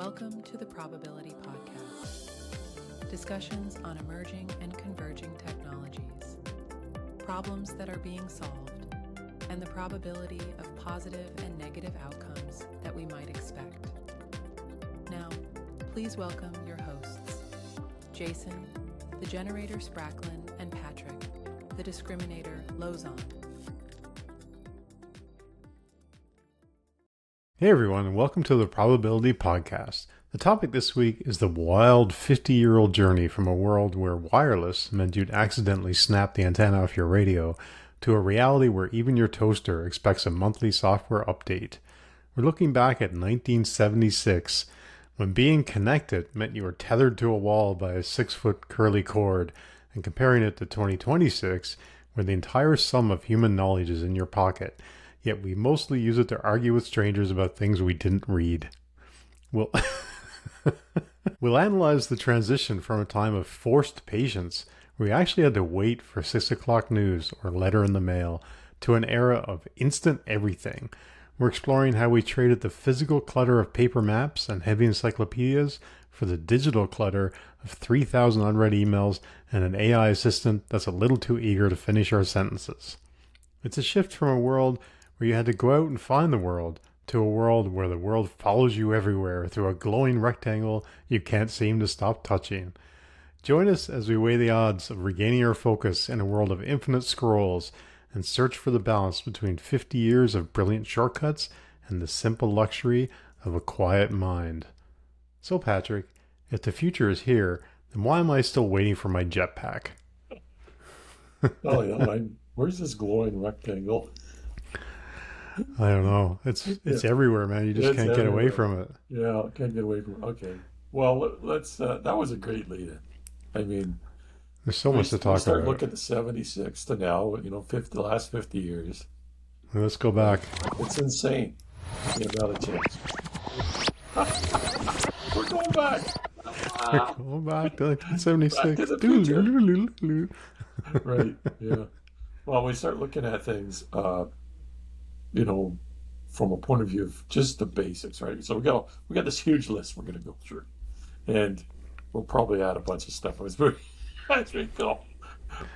Welcome to the Probability Podcast. Discussions on emerging and converging technologies, problems that are being solved, and the probability of positive and negative outcomes that we might expect. Now, please welcome your hosts, Jason, the generator Spracklin, and Patrick, the discriminator Lozon. Hey everyone, and welcome to the Probability Podcast. The topic this week is the wild 50-year-old journey from a world where wireless meant you'd accidentally snap the antenna off your radio to a reality where even your toaster expects a monthly software update. We're looking back at 1976, when being connected meant you were tethered to a wall by a 6-foot curly cord, and comparing it to 2026, where the entire sum of human knowledge is in your pocket. Yet we mostly use it to argue with strangers about things we didn't read. We'll analyze the transition from a time of forced patience, where we actually had to wait for 6 o'clock news or letter in the mail, to an era of instant everything. We're exploring how we traded the physical clutter of paper maps and heavy encyclopedias for the digital clutter of 3,000 unread emails and an AI assistant that's a little too eager to finish our sentences. It's a shift from a world where you had to go out and find the world, to a world where the world follows you everywhere through a glowing rectangle you can't seem to stop touching. Join us as we weigh the odds of regaining our focus in a world of infinite scrolls and search for the balance between 50 years of brilliant shortcuts and the simple luxury of a quiet mind. So Patrick, if the future is here, then why am I still waiting for my jetpack? Oh yeah, where's this glowing rectangle? I don't know. It's everywhere, man. You just can't get away from it. Yeah, can't get away from it. Okay. Well, let's. That was a great lead-in. I mean, there's so much to talk about. Start looking at 76 to now. The last 50 years. Let's go back. It's insane. The amount of change. We're going back. We're going back to 1976. Back to the future. Right. Yeah. Well, we start looking at things. From a point of view of just the basics, right? So we got this huge list we're going to go through, and we'll probably add a bunch of stuff as we go.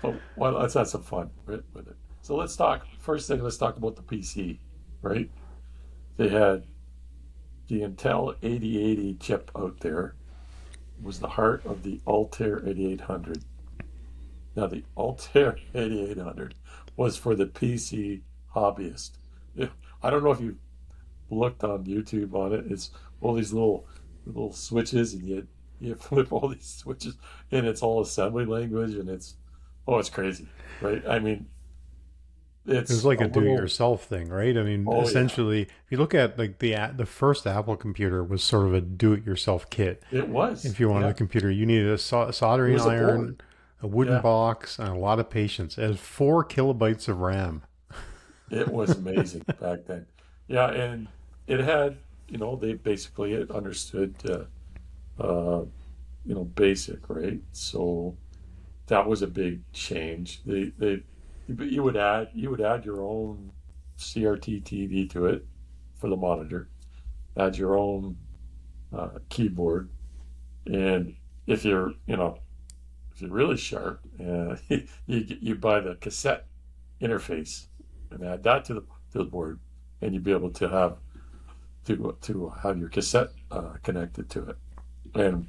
But let's have some fun with it. So let's talk about the PC, right? They had the Intel 8080 chip out there. It was the heart of the Altair 8800. Now the Altair 8800 was for the PC hobbyist. I don't know if you looked on YouTube on it. It's all these little switches, and you flip all these switches, and it's all assembly language, and it's crazy, right? I mean, it's like a do-it-yourself thing, right? I mean, essentially, if you look at like the first Apple computer was sort of a do-it-yourself kit. It was. If you wanted a computer, you needed a soldering iron, a wooden box, and a lot of patience. It has 4 kilobytes of RAM. It was amazing back then. Yeah, and it had, they basically understood, BASIC, right? So that was a big change. You would add your own CRT TV to it for the monitor, add your own keyboard, and if you're really sharp, you buy the cassette interface and add that to the board, and you'd be able to have your cassette connected to it. And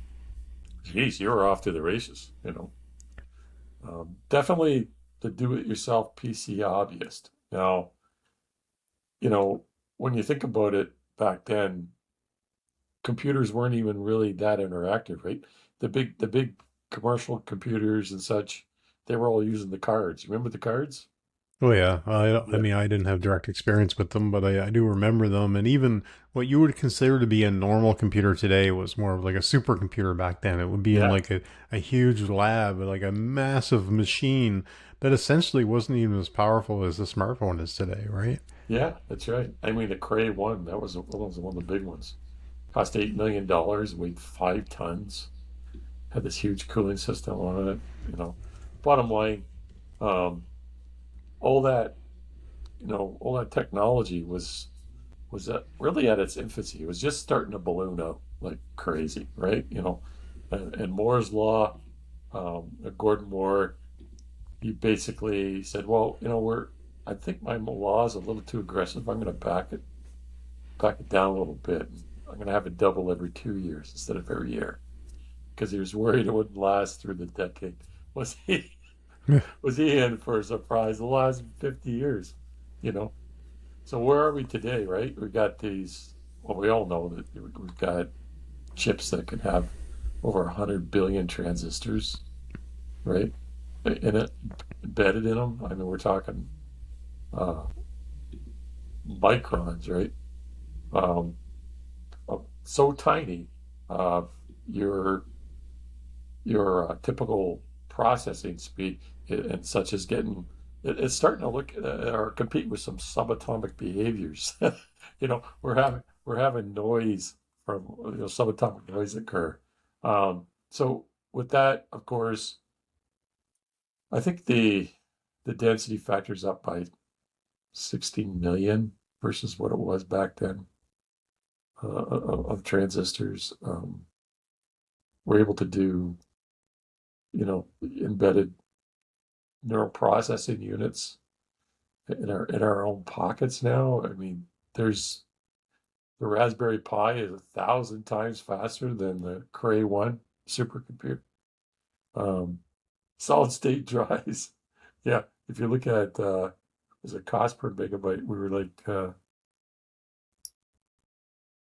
geez, you were off to the races. Definitely the do-it-yourself PC hobbyist. Now, when you think about it, back then, computers weren't even really that interactive, right? The big commercial computers and such, they were all using the cards. Remember the cards? Oh yeah. I mean, I didn't have direct experience with them, but I do remember them. And even what you would consider to be a normal computer today was more of like a supercomputer back then. It would be in like a huge lab, like a massive machine that essentially wasn't even as powerful as the smartphone is today, right? Yeah, that's right. I mean, the Cray 1, that was one of the big ones. Cost $8 million, weighed 5 tons, had this huge cooling system on it. Bottom line, all that technology was really at its infancy. It was just starting to balloon out, like crazy, right? And Moore's law, Gordon Moore, he basically said, well, I think my law is a little too aggressive. I'm going to back it down a little bit. I'm going to have it double every 2 years instead of every year, because he was worried it wouldn't last through the decade. Was he was he in for a surprise the last 50 years? You know. So where are we today, right? We got these. Well, we all know that we've got chips that can have over 100 billion transistors, right? In it, embedded in them. I mean, we're talking uh, microns, right? Um, so tiny. Uh, your typical processing speed, and such as it's starting to look or compete with some subatomic behaviors. We're having noise from subatomic noise occur. So with that, of course, I think the density factors up by 16 million versus what it was back then, of transistors. We're able to do embedded neural processing units in our own pockets now. I mean, there's the Raspberry Pi is 1,000 times faster than the Cray One supercomputer. Um, Solid state drives. Yeah, if you look at as a cost per megabyte, we were like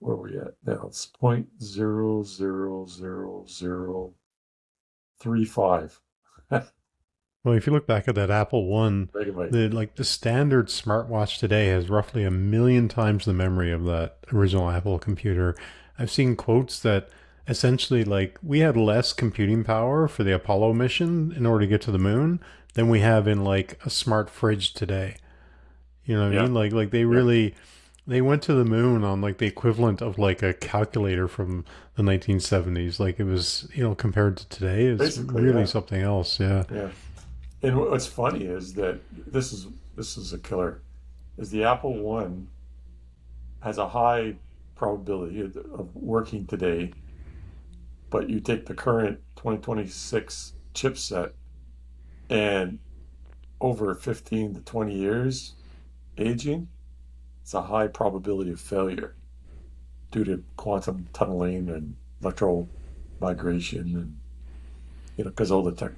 where are we at now? It's 0.00035 Well, if you look back at that Apple One, megabyte. the standard smartwatch today has roughly 1 million times the memory of that original Apple computer. I've seen quotes that essentially like we had less computing power for the Apollo mission in order to get to the moon than we have in like a smart fridge today. You know what I Yeah, mean? Like they yeah, really they went to the moon on like the equivalent of like a calculator from the 1970s. Like it was, compared to today, it's basically, really yeah, something else. Yeah. yeah. And what's funny is that this is a killer. Is the Apple One has a high probability of working today, but you take the current 2026 chipset and over 15 to 20 years aging, it's a high probability of failure due to quantum tunneling and electron migration, and because all the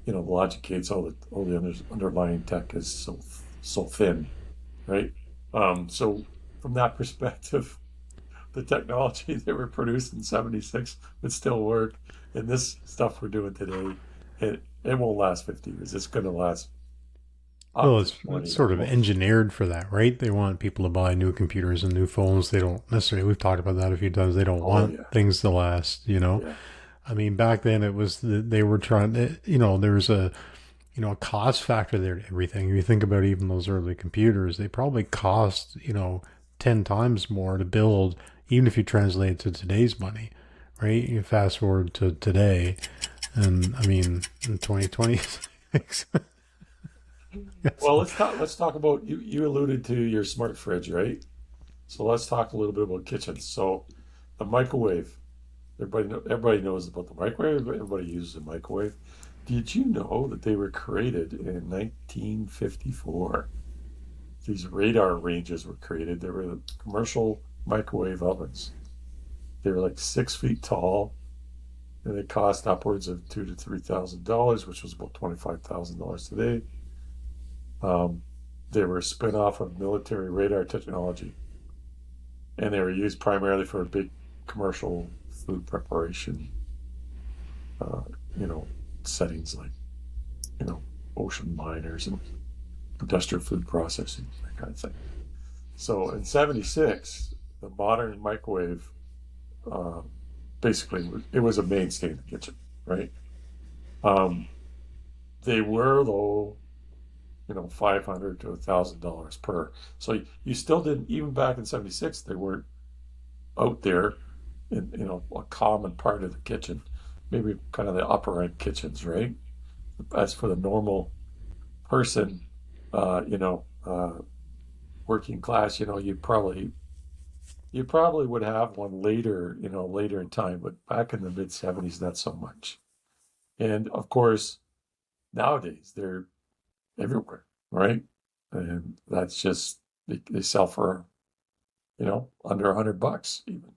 logic gates, all the underlying tech is so thin, right? So from that perspective, the technology that were produced in '76 would still work, and this stuff we're doing today, it won't last 50 years. It's going to last up Well, to it's 20 sort of almost. engineered for that, right? They want people to buy new computers and new phones. They don't necessarily, we've talked about that a few times, they don't Oh want yeah, things to last. yeah, I mean, back then it was, they were trying to, there was a cost factor there to everything. If you think about even those early computers, they probably cost, 10 times more to build, even if you translate it to today's money, right? You fast forward to today, and I mean, in 2026, Well, let's talk about you alluded to your smart fridge, right? So let's talk a little bit about kitchens. So the microwave. Everybody knows about the microwave. Everybody uses a microwave. Did you know that they were created in 1954? These radar ranges were created. They were commercial microwave ovens. They were like 6 feet tall, and they cost upwards of $2,000 to $3,000, which was about $25,000 today. Um, they were a spin-off of military radar technology, and they were used primarily for big commercial food preparation, uh, you know, settings like, you know, ocean liners and industrial food processing, that kind of thing. So in '76, the modern microwave, uh, basically, it was a mainstay in the kitchen, right? Um, they were, though, $500 to $1,000 per. So you still didn't, even back in '76, they weren't out there in, a common part of the kitchen, maybe kind of the upper end kitchens, right? As for the normal person, uh, you know, uh, working class, you probably You probably would have one later, later in time, but back in the mid 70s, not so much. And of course, nowadays they're everywhere, right? And that's just they sell for, under $100 even,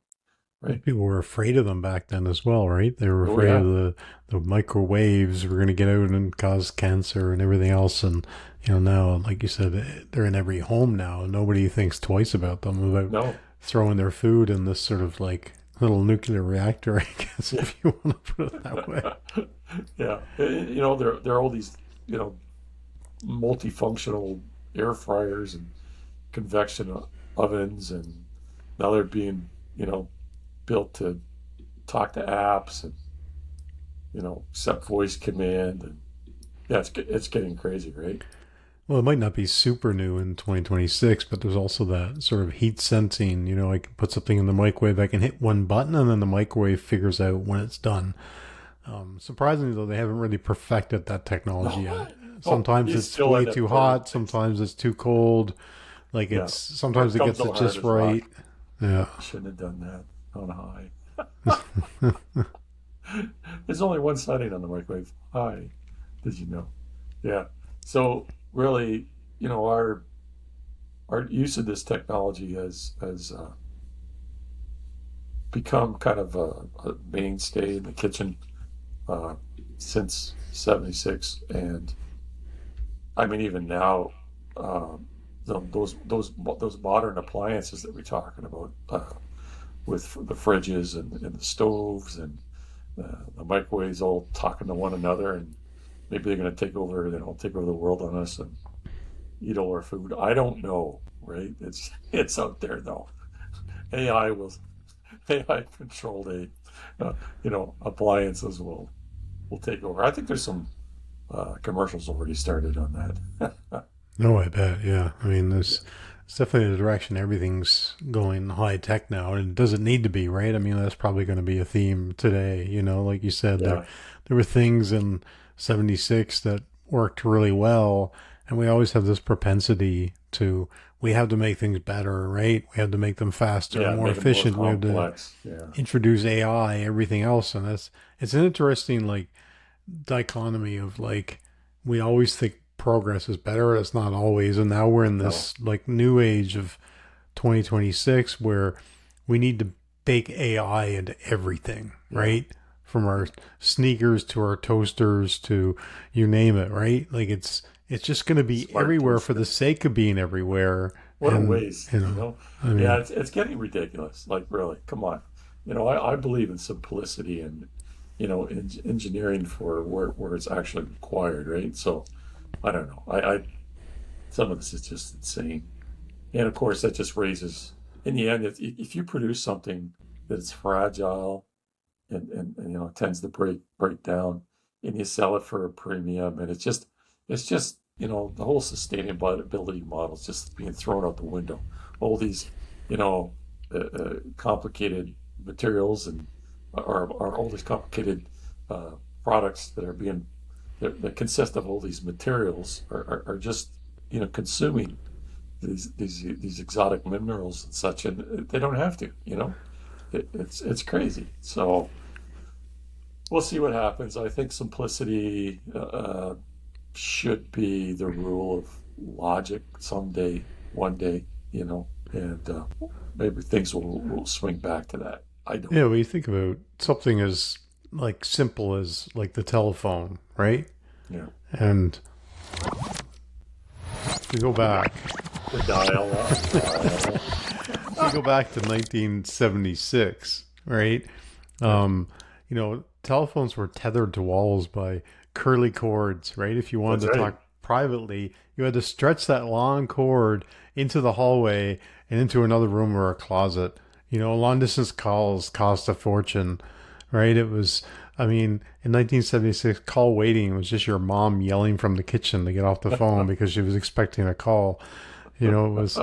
right? People were afraid of them back then as well, right? They were Oh afraid yeah, of the microwaves were going to get out and cause cancer and everything else. And, now, like you said, they're in every home now. Nobody thinks twice about them, about no, throwing their food in this sort of like little nuclear reactor, I guess, yeah, if you want to put it that way. yeah. There are all these, multifunctional air fryers and convection ovens, and now they're being, built to talk to apps and accept voice command, and yeah, it's getting crazy, right? Well, it might not be super new in 2026, but there's also that sort of heat sensing. I can put something in the microwave, I can hit one button, and then the microwave figures out when it's done. Surprisingly, though, they haven't really perfected that technology No, yet. oh, Sometimes you it's still way end up too burning hot, things. sometimes it's too cold. Like Yeah, or sometimes it it comes gets out it hard just as rock. right. Yeah. Shouldn't have done that on high. There's only one setting on the microwave. High. Did you know? Yeah. So really, our use of this technology has become kind of a mainstay in the kitchen uh, since '76, and I mean even now, those modern appliances that we're talking about, with the fridges and the stoves and the microwaves all talking to one another, and maybe they're going to take over the world on us and eat all our food. I don't know, right? It's out there though. AI will AI controlled appliances will take over. I think there's some commercials already started on that. No, I bet. Yeah. I mean, it's definitely the direction everything's going high tech now, and it doesn't need to be, right? I mean, that's probably going to be a theme today. Like you said, Yeah, there were things in '76 that worked really well, and we always have this propensity to we have to make things better, right? We have to make them faster, yeah, more make it more efficient. We have to complex. Yeah, introduce AI, everything else, and it's an interesting like dichotomy of like we always think progress is better. It's not always, and now we're in no, this like new age of 2026 where we need to bake AI into everything, yeah, right? From our sneakers to our toasters to you name it, right? Like it's just going to be smart everywhere for the toaster. sake of being everywhere, What a and waste, you know? I Yeah, mean, it's getting ridiculous. Like, really, come on. I believe in simplicity and, engineering for where it's actually required, right? So, I don't know. Some of this is just insane. And of course, that just raises, in the end, if you produce something that's fragile and tends to break down, and you sell it for a premium, and it's just the whole sustainability model is just being thrown out the window. All these complicated materials and are all these complicated products that consist of all these materials are just consuming these exotic minerals and such, and they don't have to. It's crazy. So we'll see what happens. I think simplicity should be the rule of logic someday, one day, and maybe things will swing back to that. I don't yeah, know. when you think about something as like simple as like the telephone, right? Yeah, And if we go back, the dial up, dial. if we go back to 1976, right? Yeah, Telephones were tethered to walls by curly cords, right? If you wanted that's to right. talk privately, you had to stretch that long cord into the hallway and into another room or a closet. Long distance calls cost a fortune, right? I mean, in 1976, call waiting was just your mom yelling from the kitchen to get off the phone because she was expecting a call. It was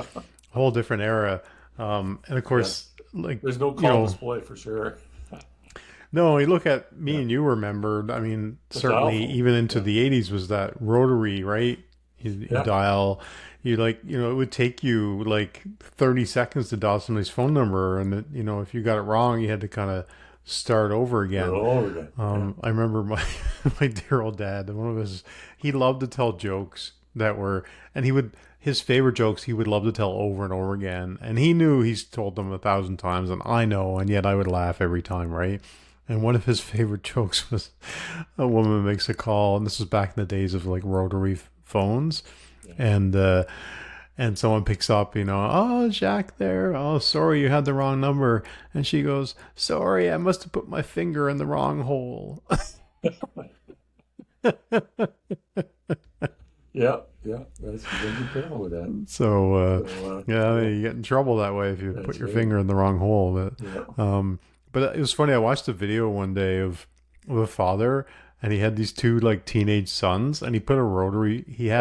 a whole different era. And of Yeah, course, like, there's no call display for sure. no, you look at me Yeah, and you remembered, I mean, the dial certainly phone. even into Yeah, the 80s was that rotary, right? You dial, it would take you like 30 seconds to dial somebody's phone number. And, if you got it wrong, you had to kind of start over again. I remember my dear old dad, he loved to tell jokes his favorite jokes he would love to tell over and over again. And he knew he's told them 1,000 times, and I know, and yet I would laugh every time, right? And one of his favorite jokes was a woman makes a call, and this was back in the days of like rotary phones, and someone picks up, oh, Jacques there. Oh, sorry, you had the wrong number. And she goes, sorry, I must have put my finger in the wrong hole. Yeah. That's careful with that. So, you get in trouble that way if you put your finger in the wrong hole. But it was funny. I watched a video one day of a father, and he had these two like teenage sons, and he had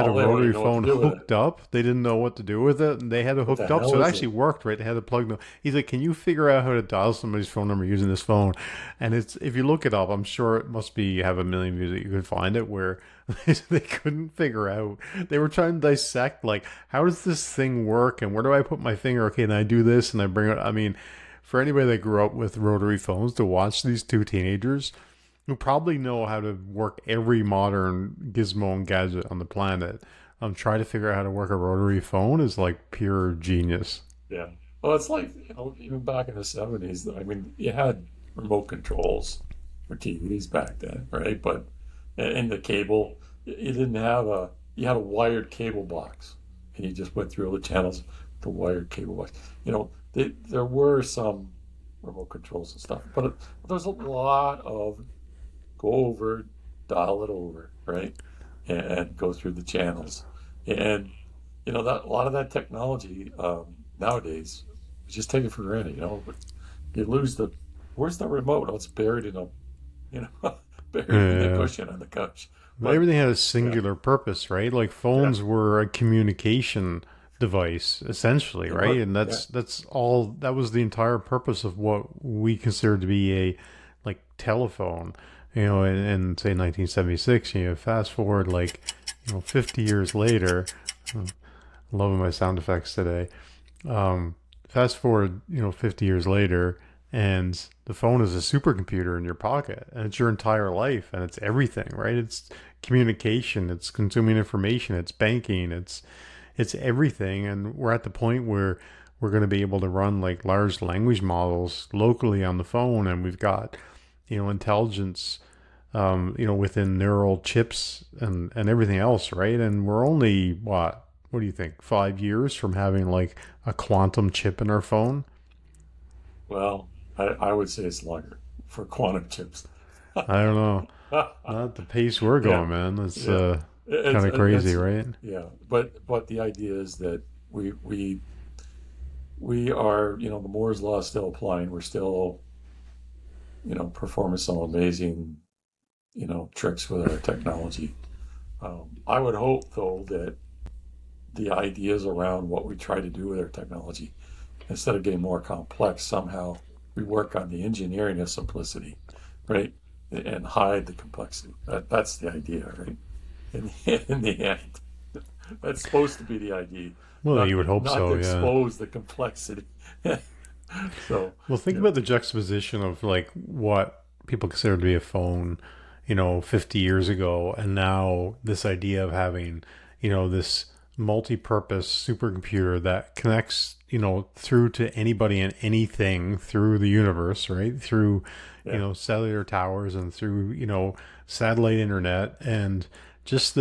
a rotary phone hooked up. They didn't know what to do with it, and they had it hooked up, so it actually worked, right? They had to plug them. He's like, can you figure out how to dial somebody's phone number using this phone? And if you look it up, I'm sure it must have a million views that you could find it, where they couldn't figure out. They were trying to dissect, like, how does this thing work, and where do I put my finger? Okay, and I do this, and I bring it. I mean, for anybody that grew up with rotary phones, to watch these two teenagers who probably know how to work every modern gizmo and gadget on the planet, try to figure out how to work a rotary phone is like pure genius. Yeah. Well, it's like, even back in the 70s, I mean, you had remote controls for TVs back then, right? But in the cable, you didn't have you had a wired cable box, and you just went through all the channels with the wired cable box. There were some remote controls and stuff, but there's a lot of go over, dial it over, right? And go through the channels. And, that a lot of that technology nowadays, we just take it for granted, But you lose where's the remote? Oh, it's buried in in the cushion on the couch. But everything had a singular purpose, right? Like phones were a communication device, essentially, right? And that's all, that was the entire purpose of what we consider to be a like telephone. In say 1976, fast forward 50 years later. I'm loving my sound effects today. Fast forward, 50 years later, and the phone is a supercomputer in your pocket, and it's your entire life, and it's everything, right? It's communication, it's consuming information, it's banking, it's everything, and we're at the point where we're going to be able to run like large language models locally on the phone, and we've got intelligence, within neural chips and everything else, right? And we're only, what do you think, 5 years from having like a quantum chip in our phone? Well, I would say it's longer for quantum chips. I don't know. Not at the pace we're going, man. It's kind of crazy, right? Yeah, but the idea is that we are, the Moore's law is still applying. We're still performing some amazing, tricks with our technology. I would hope, though, that the ideas around what we try to do with our technology, instead of getting more complex, somehow we work on the engineering of simplicity, right? And hide the complexity. That's the idea, right? In the end. That's supposed to be the idea. Well, you would hope so, not to expose the complexity. So, well, think about the juxtaposition of like what people consider to be a phone, 50 years ago, and now this idea of having, this multi-purpose supercomputer that connects, through to anybody and anything through the universe, right? Through, cellular towers and through, satellite internet, and just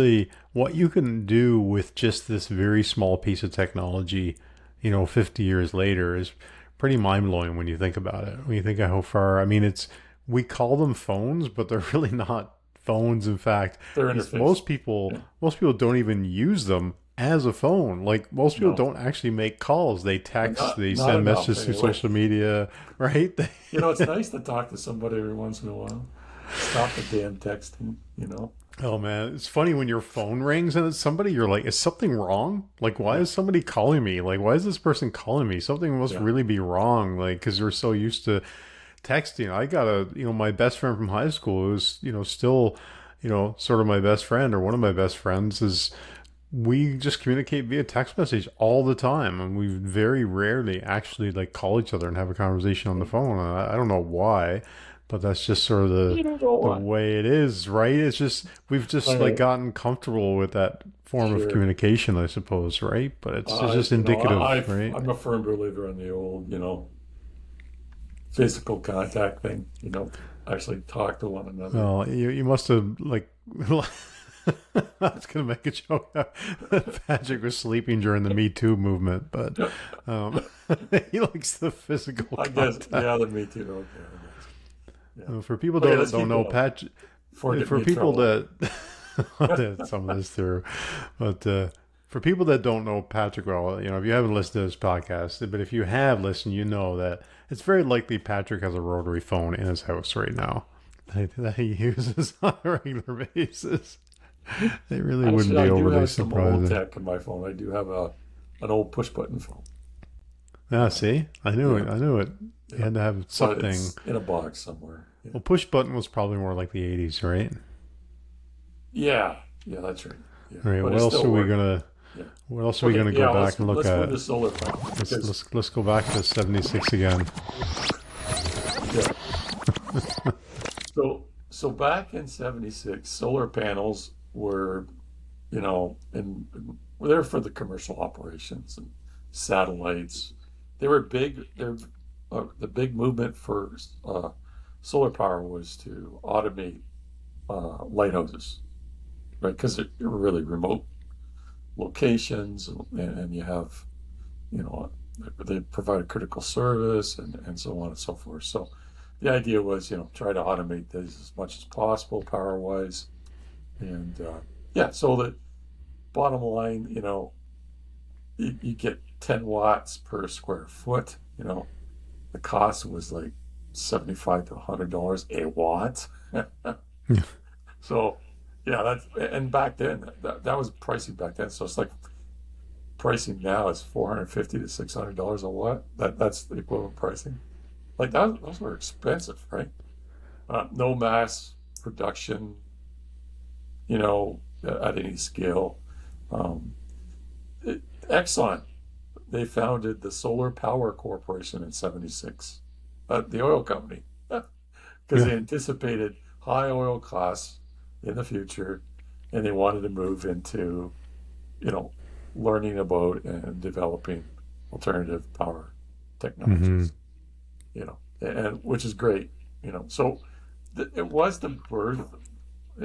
what you can do with just this very small piece of technology, 50 years later is pretty mind-blowing when you think about it. When you think of how far, I mean, we call them phones, but they're really not phones. In fact, most people don't even use them as a phone. Like most people don't actually make calls. They text, they send messages through social media, right? It's nice to talk to somebody every once in a while. Stop the damn texting, Oh man, it's funny when your phone rings and it's somebody, you're like, is something wrong? Like, why is somebody calling me? Like, why is this person calling me? Something must really be wrong. Like, because we're so used to texting. I got my best friend from high school who's, still, sort of my best friend, or one of my best friends is, we just communicate via text message all the time, and we very rarely actually like call each other and have a conversation on the phone. And I don't know why, but that's just sort of You don't know the why. way it is, right? It's just we've just like I, gotten comfortable with that form of sure. communication, I suppose, right? But it's just You know, indicative, right? I'm a firm believer in the old, physical contact thing. Actually talk to one another. Well, you must have like. I was gonna make a joke that Patrick was sleeping during the Me Too movement, but um, he likes the physical I guess, contact. yeah, the me too. Okay, I guess. Yeah. For people Okay, that let's don't keep know, going Patrick, before I get for me in people trouble. that some of this through, but for people that don't know Patrick well, if you haven't listened to this podcast, but if you have listened, you know that it's very likely Patrick has a rotary phone in his house right now that he uses on a regular basis. It really wouldn't Actually, be I do overly have some old surprising. tech on my phone. I do have an old push button phone. Ah, see, I knew it. Yeah, I knew it. You yeah. had to have But something. it's in a box somewhere. Yeah, Well, push button was probably more like the '80s, right? yeah, yeah, that's right. Yeah, All right. but What it else still are we works. gonna? Yeah. What else are we Okay, gonna go yeah. back and look Let's move at? to solar panel Let's because let's let's go back to '76 again. yeah. So back in '76, solar panels were, were there for the commercial operations and satellites. They were big. The big movement for solar power was to automate lighthouses, right? Because they're really remote locations, and you have, you know, they provide a critical service and so on and so forth. So the idea was, try to automate this as much as possible power wise. And yeah, so the bottom line, you get 10 watts per square foot. The cost was like 75 to $100 a watt. So yeah, and back then that was pricing back then. So it's like pricing now is $450 to $600 a watt. That's the equivalent pricing. Like those were expensive, right? No mass production, at any scale. Um, Exxon, they founded the Solar Power Corporation in '76, the oil company, because Yeah. they anticipated high oil costs in the future, and they wanted to move into, you know, learning about and developing alternative power Mm-hmm. technologies, and which is great. So it was the birth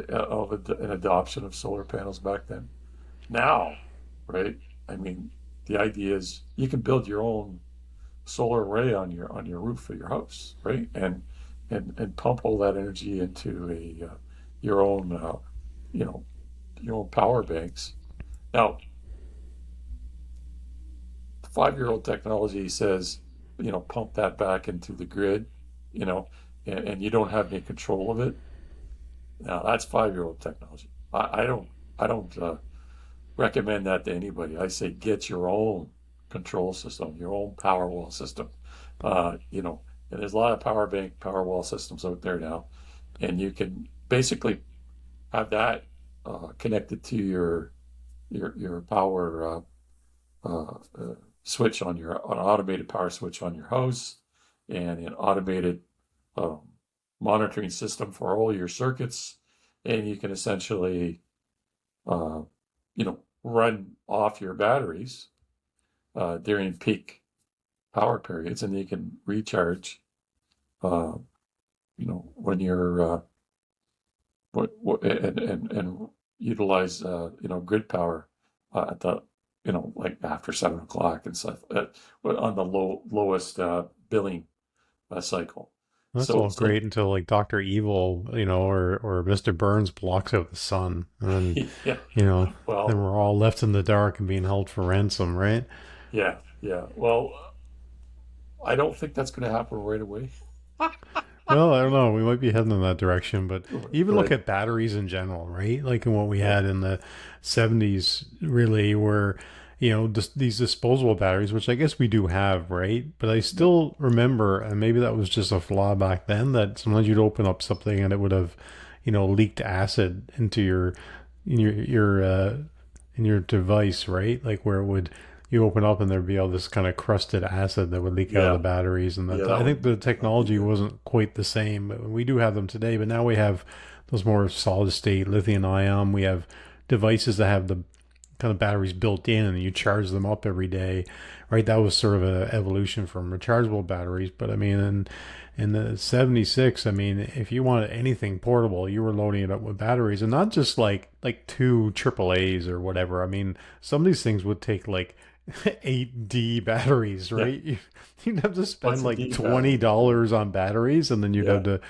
of an adoption of solar panels back then. Now, right? I mean, the idea is you can build your own solar array on your roof of your house, right? And pump all that energy into your own you know your own power banks. Now, 5-year-old technology says, pump that back into the grid, you know, and you don't have any control of it. Now that's 5-year-old technology. I don't recommend that to anybody. I say get your own control system, your own power wall system. And there's a lot of power wall systems out there now, and you can basically have that connected to your power switch on an automated power switch on your house, and an automated um, monitoring system for all your circuits, and you can essentially uh, run off your batteries during peak power periods, and you can recharge, uh, when you're and utilize grid power at the like after 7 o'clock and stuff on the lowest billing cycle. That's So all great until like Doctor Evil, or Mister Burns blocks out the sun, and then yeah, you know, then well, we're all left in the dark and being held for ransom, right? yeah, yeah. Well, I don't think that's going to happen right away. Well, I don't know. We might be heading in that direction, but even look But at batteries in general, right? Like in what we yeah, had in the '70s, really, were these disposable batteries, which I guess we do have, right? But I yeah, still remember, and maybe that was just a flaw back then, that sometimes you'd open up something and it would have, leaked acid into your in your device, right? Like where it would you open up and there'd be all this kind of crusted acid that would leak out of the Yeah, batteries, and yeah, that I think the that would be technology good. wasn't quite the same. But we do have them today, but now we have those more solid state lithium ion. We have devices that have the kind of batteries built in, and you charge them up every day, right? That was sort of an evolution from rechargeable batteries. But I mean, in the 76, I mean, if you wanted anything portable, you were loading it up with batteries, and not just like two AAAs or whatever. I mean, some of these things would take like 8D batteries, Yeah, right? You'd have to spend what's a like D battery? $20 on batteries, and then you'd have Yeah, to,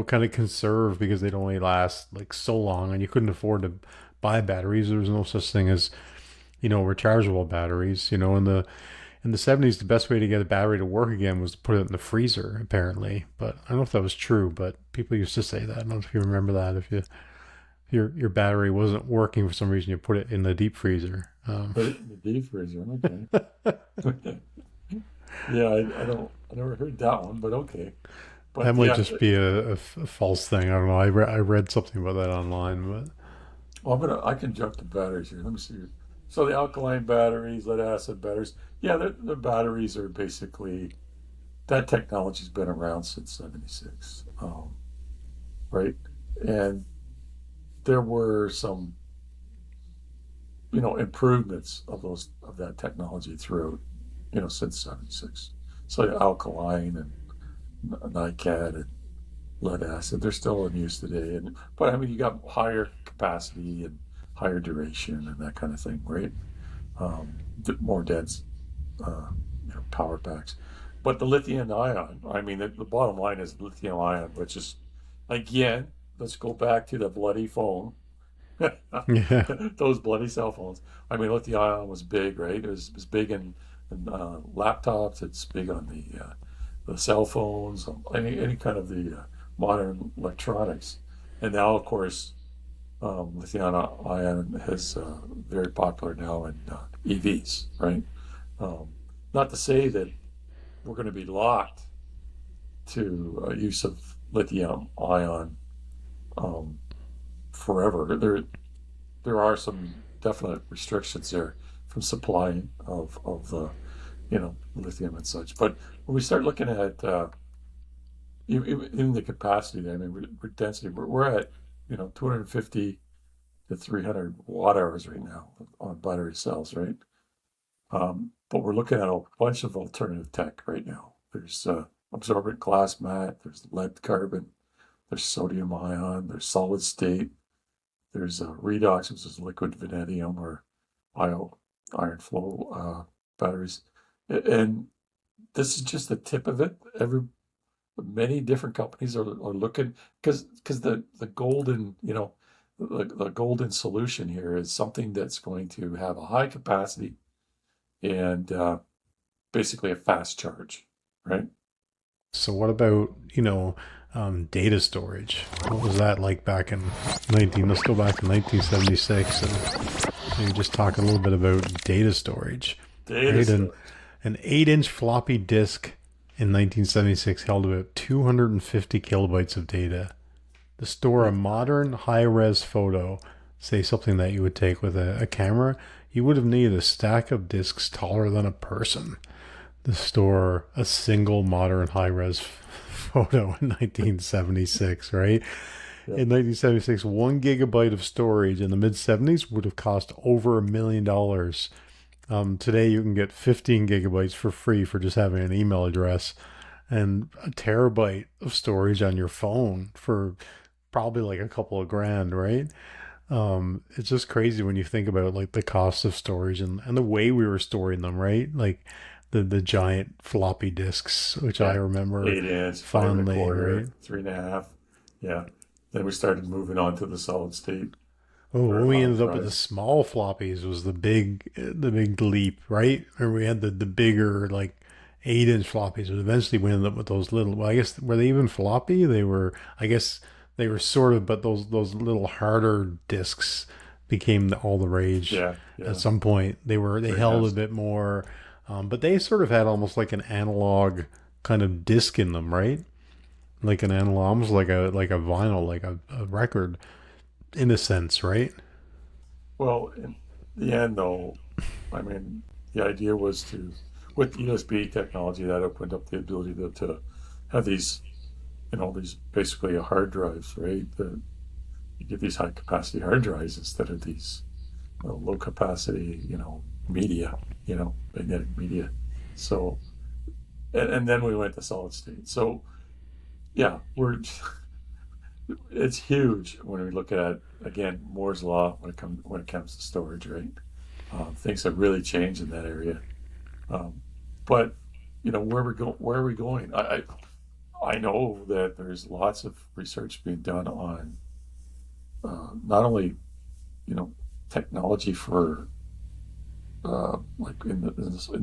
kind of conserve because they'd only last like so long, and you couldn't afford to buy batteries. There was no such thing as, rechargeable batteries. In the 70s, the best way to get a battery to work again was to put it in the freezer, apparently. But I don't know if that was true, but people used to say that. I don't know if you remember that. If your battery wasn't working for some reason, you put it in the deep freezer. put it in the deep freezer. Okay. Yeah, I never heard that one, but okay. That But might yeah, just be a false thing. I don't know. I read something about that online, but well, I can jump to batteries here. Let me see. So the alkaline batteries, lead acid batteries, yeah, the batteries are basically that technology's been around since '76, right? And there were some, improvements of that technology throughout, since '76. So alkaline and NiCad and lead acid, they're still in use today. But I mean, you got higher capacity and higher duration and that kind of thing, right? More dense, power packs. But the lithium ion, I mean, the bottom line is lithium ion, which is, again, let's go back to the bloody phone. yeah, Those bloody cell phones. I mean, lithium ion was big, right? It was big in laptops. It's big on the cell phones, any kind of the modern electronics. And now, of course, lithium ion is very popular now in EVs, right? Um, Not to say that we're going to be locked to use of lithium ion um, forever. There are some definite restrictions there from supplying of the lithium and such. But when we start looking at even the capacity, I mean, density, we're at 250 to 300 watt hours right now on battery cells, right? But we're looking at a bunch of alternative tech right now. There's absorbent glass mat, there's lead carbon, there's sodium ion, there's solid state, there's redox, which is liquid vanadium or iron flow batteries. And this is just the tip of it. Many different companies are looking because the golden, the golden solution here is something that's going to have a high capacity and basically a fast charge, right? so what about, data storage? What was that like back in 19? Let's go back to 1976 and maybe just talk a little bit about data storage, Data right? And storage. an 8-inch floppy disk in 1976 held about 250 kilobytes of data. To store a modern high-res photo, say something that you would take with a camera, you would have needed a stack of disks taller than a person to store a single modern high-res photo in 1976, right? Yeah. In 1976, 1 gigabyte of storage in the mid 70s would have cost over $1 million. Today, you can get 15 gigabytes for free for just having an email address, and a terabyte of storage on your phone for probably like a couple of grand, right? It's just crazy when you think about like the cost of storage and the way we were storing them, right? Like the giant floppy disks, which I Yeah. remember 8 inch, five and a fondly, quarter, right? 3.5. Yeah. Then we started moving on to the solid state Oh, or when we hard ended up with the drives. small floppies was the big leap, right? Or we had the bigger like 8-inch floppies, but eventually we ended up with those little. Well, I guess were they even floppy? They were. I guess they were sort of, but those little harder discs became all the rage. Yeah. At Yeah. some point, they Very held a dense. bit more, but they sort of had almost like an analog kind of disc in them, right? Like an analog, almost like a vinyl, like a record in a sense, right? Well, the end, though, I mean, the idea was to, with USB technology, that opened up the ability to have these, these basically hard drives, right? You get these high capacity hard drives instead of these low capacity, media, magnetic media. So, and then we went to solid state. So, yeah, it's huge when we look at, again, Moore's law when it comes to storage, right? Things have really changed in that area. But where are we going? I know that there's lots of research being done on not only technology for like in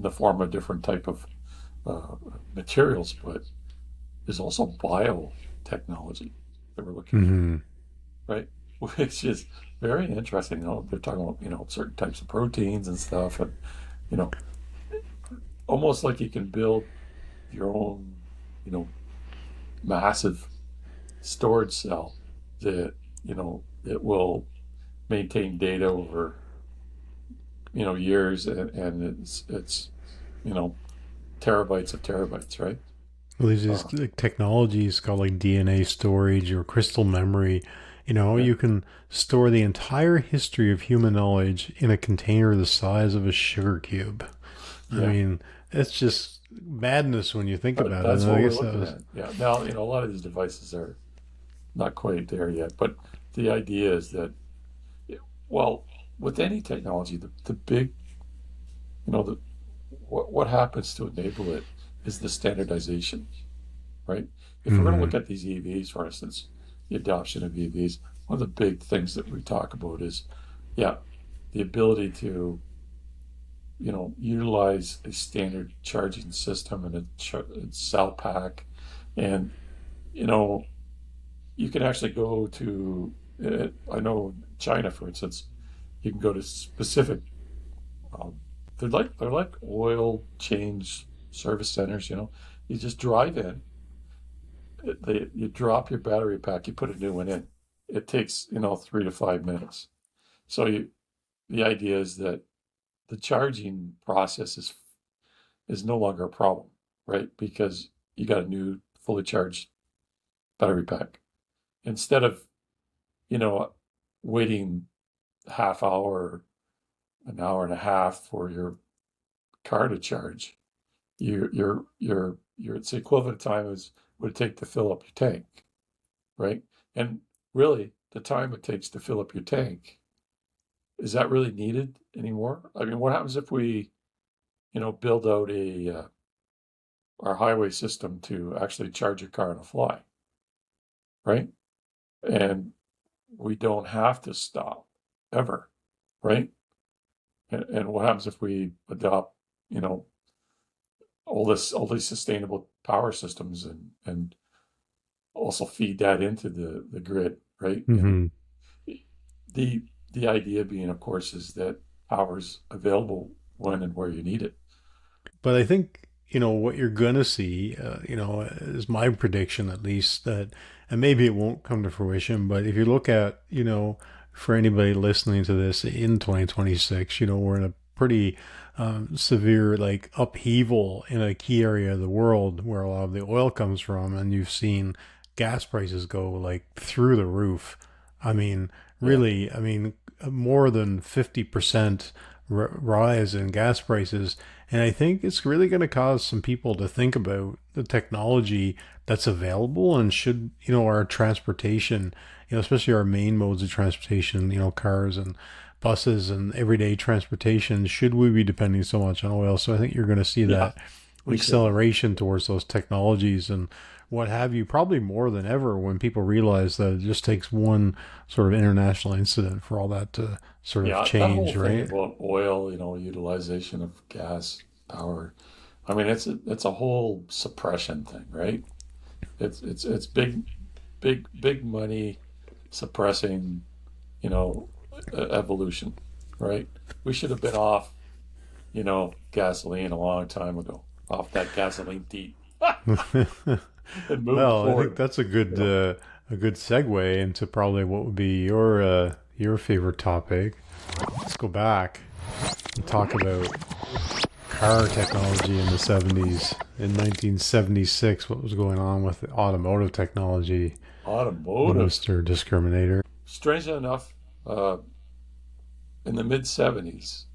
the form of different type of materials, but there's also biotechnology that we're looking at, right? Which is very interesting. They're talking about certain types of proteins and stuff, and you know, almost like you can build your own, massive storage cell that it will maintain data over years, and it's terabytes of terabytes, right? Well, there's this like, technologies called like DNA storage or crystal memory. Yeah, You can store the entire history of human knowledge in a container the size of a sugar cube. I yeah. mean, it's just madness when you think But about it. that's And what I we're guess that looking was, at. Yeah. Now, a lot of these devices are not quite there yet, but the idea is that, well, with any technology, the big, the what happens to enable it is the standardization, right? If we're going to hmm look at these EVs, for instance, the adoption of EVs, one of the big things that we talk about is, yeah, the ability to, utilize a standard charging system and a cell pack, and you know, you can actually go to, I know China, for instance, you can go to specific, um, they're like oil change service centers. You just drive in, you drop your battery pack, you put a new one in. It takes 3 to 5 minutes. So the idea is that the charging process is no longer a problem, right? Because you got a new fully charged battery pack instead of you know waiting half hour, an hour and a half for your car to charge. Your it's the equivalent time as would it take to fill up your tank, right? And really, the time it takes to fill up your tank, is that really needed anymore? I mean, what happens if we build out our highway system to actually charge your car on the fly, right? And we don't have to stop ever, right? And what happens if we adopt, you know, all these sustainable power systems, and also feed that into the grid, right? And hmm the the idea being, of course, is that power's available when and where you need it. But I think, what you're going to see, is my prediction at least that, and maybe it won't come to fruition, but if you look at, for anybody listening to this in 2026, we're in a pretty severe like upheaval in a key area of the world where a lot of the oil comes from. And you've seen gas prices go like through the roof. I mean, Yeah, really, more than 50% rise in gas prices. And I think it's really going to cause some people to think about the technology that's available and should, our transportation, especially our main modes of transportation, cars and buses and everyday transportation, should we be depending so much on oil? So I think you're going to see yeah, that we should. acceleration towards those technologies and what have you, probably more than ever when people realize that it just takes one sort of international incident for all that to sort of Yeah, that whole change, thing right? about oil, utilization of gas power. I mean, it's a whole suppression thing, right? It's big money suppressing, you know, evolution, right? We should have been off, gasoline a long time ago, off that gasoline teat, and moving Well, I think forward. that's You know, a good segue into probably what would be your favorite topic. Let's go back. talk about car technology in the 70s. In 1976, what was going on with automotive technology? Automotive. Mr. Discriminator. Strangely enough, in the mid 70s,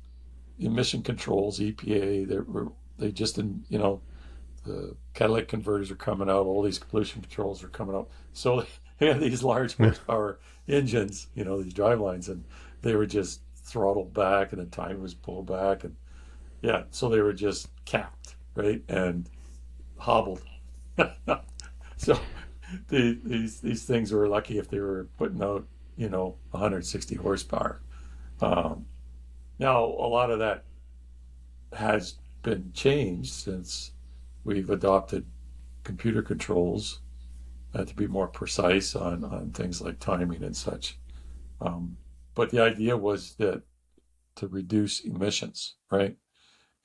emission controls, EPA, they just the catalytic converters are coming out, all these pollution controls are coming out. So they had these large horsepower engines, these drive lines, and they were just throttled back, and the time was pulled back, and so they were just capped, right, and hobbled. So these things were lucky if they were putting out 160 horsepower. Now a lot of that has been changed since we've adopted computer controls to be more precise on things like timing and such. But the idea was that to reduce emissions, right?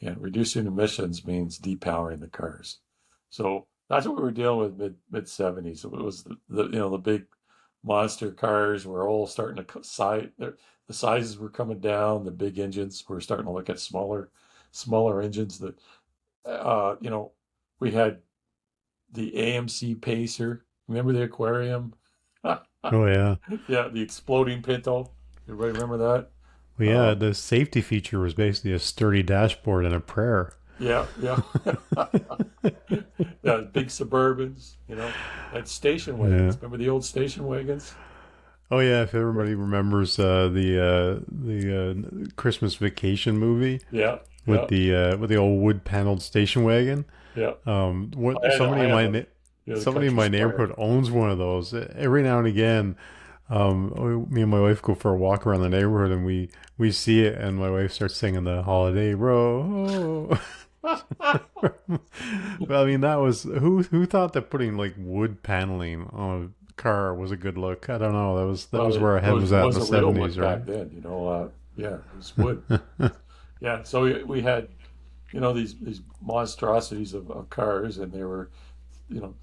And reducing emissions means depowering the cars. So that's what we were dealing with mid 70s. It was the big monster cars were all starting to the sizes were coming down. The big engines were starting to look at smaller engines. That we had the AMC Pacer. Remember the Aquarium? Oh yeah. Yeah, the exploding Pinto. Everybody remember that? Well, yeah, the safety feature was basically a sturdy dashboard and a prayer. Yeah. Yeah, big Suburbans, and station wagons. Remember the old station wagons? Oh yeah, if everybody remembers the Christmas Vacation movie. Yeah. With the old wood paneled station wagon. Yeah. Somebody in my neighborhood owns one of those. Every now and again, me and my wife go for a walk around the neighborhood, and we see it, and my wife starts singing the Holiday Row. Well, I mean, that was who thought that putting like wood paneling on a car was a good look. I don't know. That was where our head was at in the 70s, right? Back then, it was wood. Yeah, so we had, these monstrosities of cars, and they were,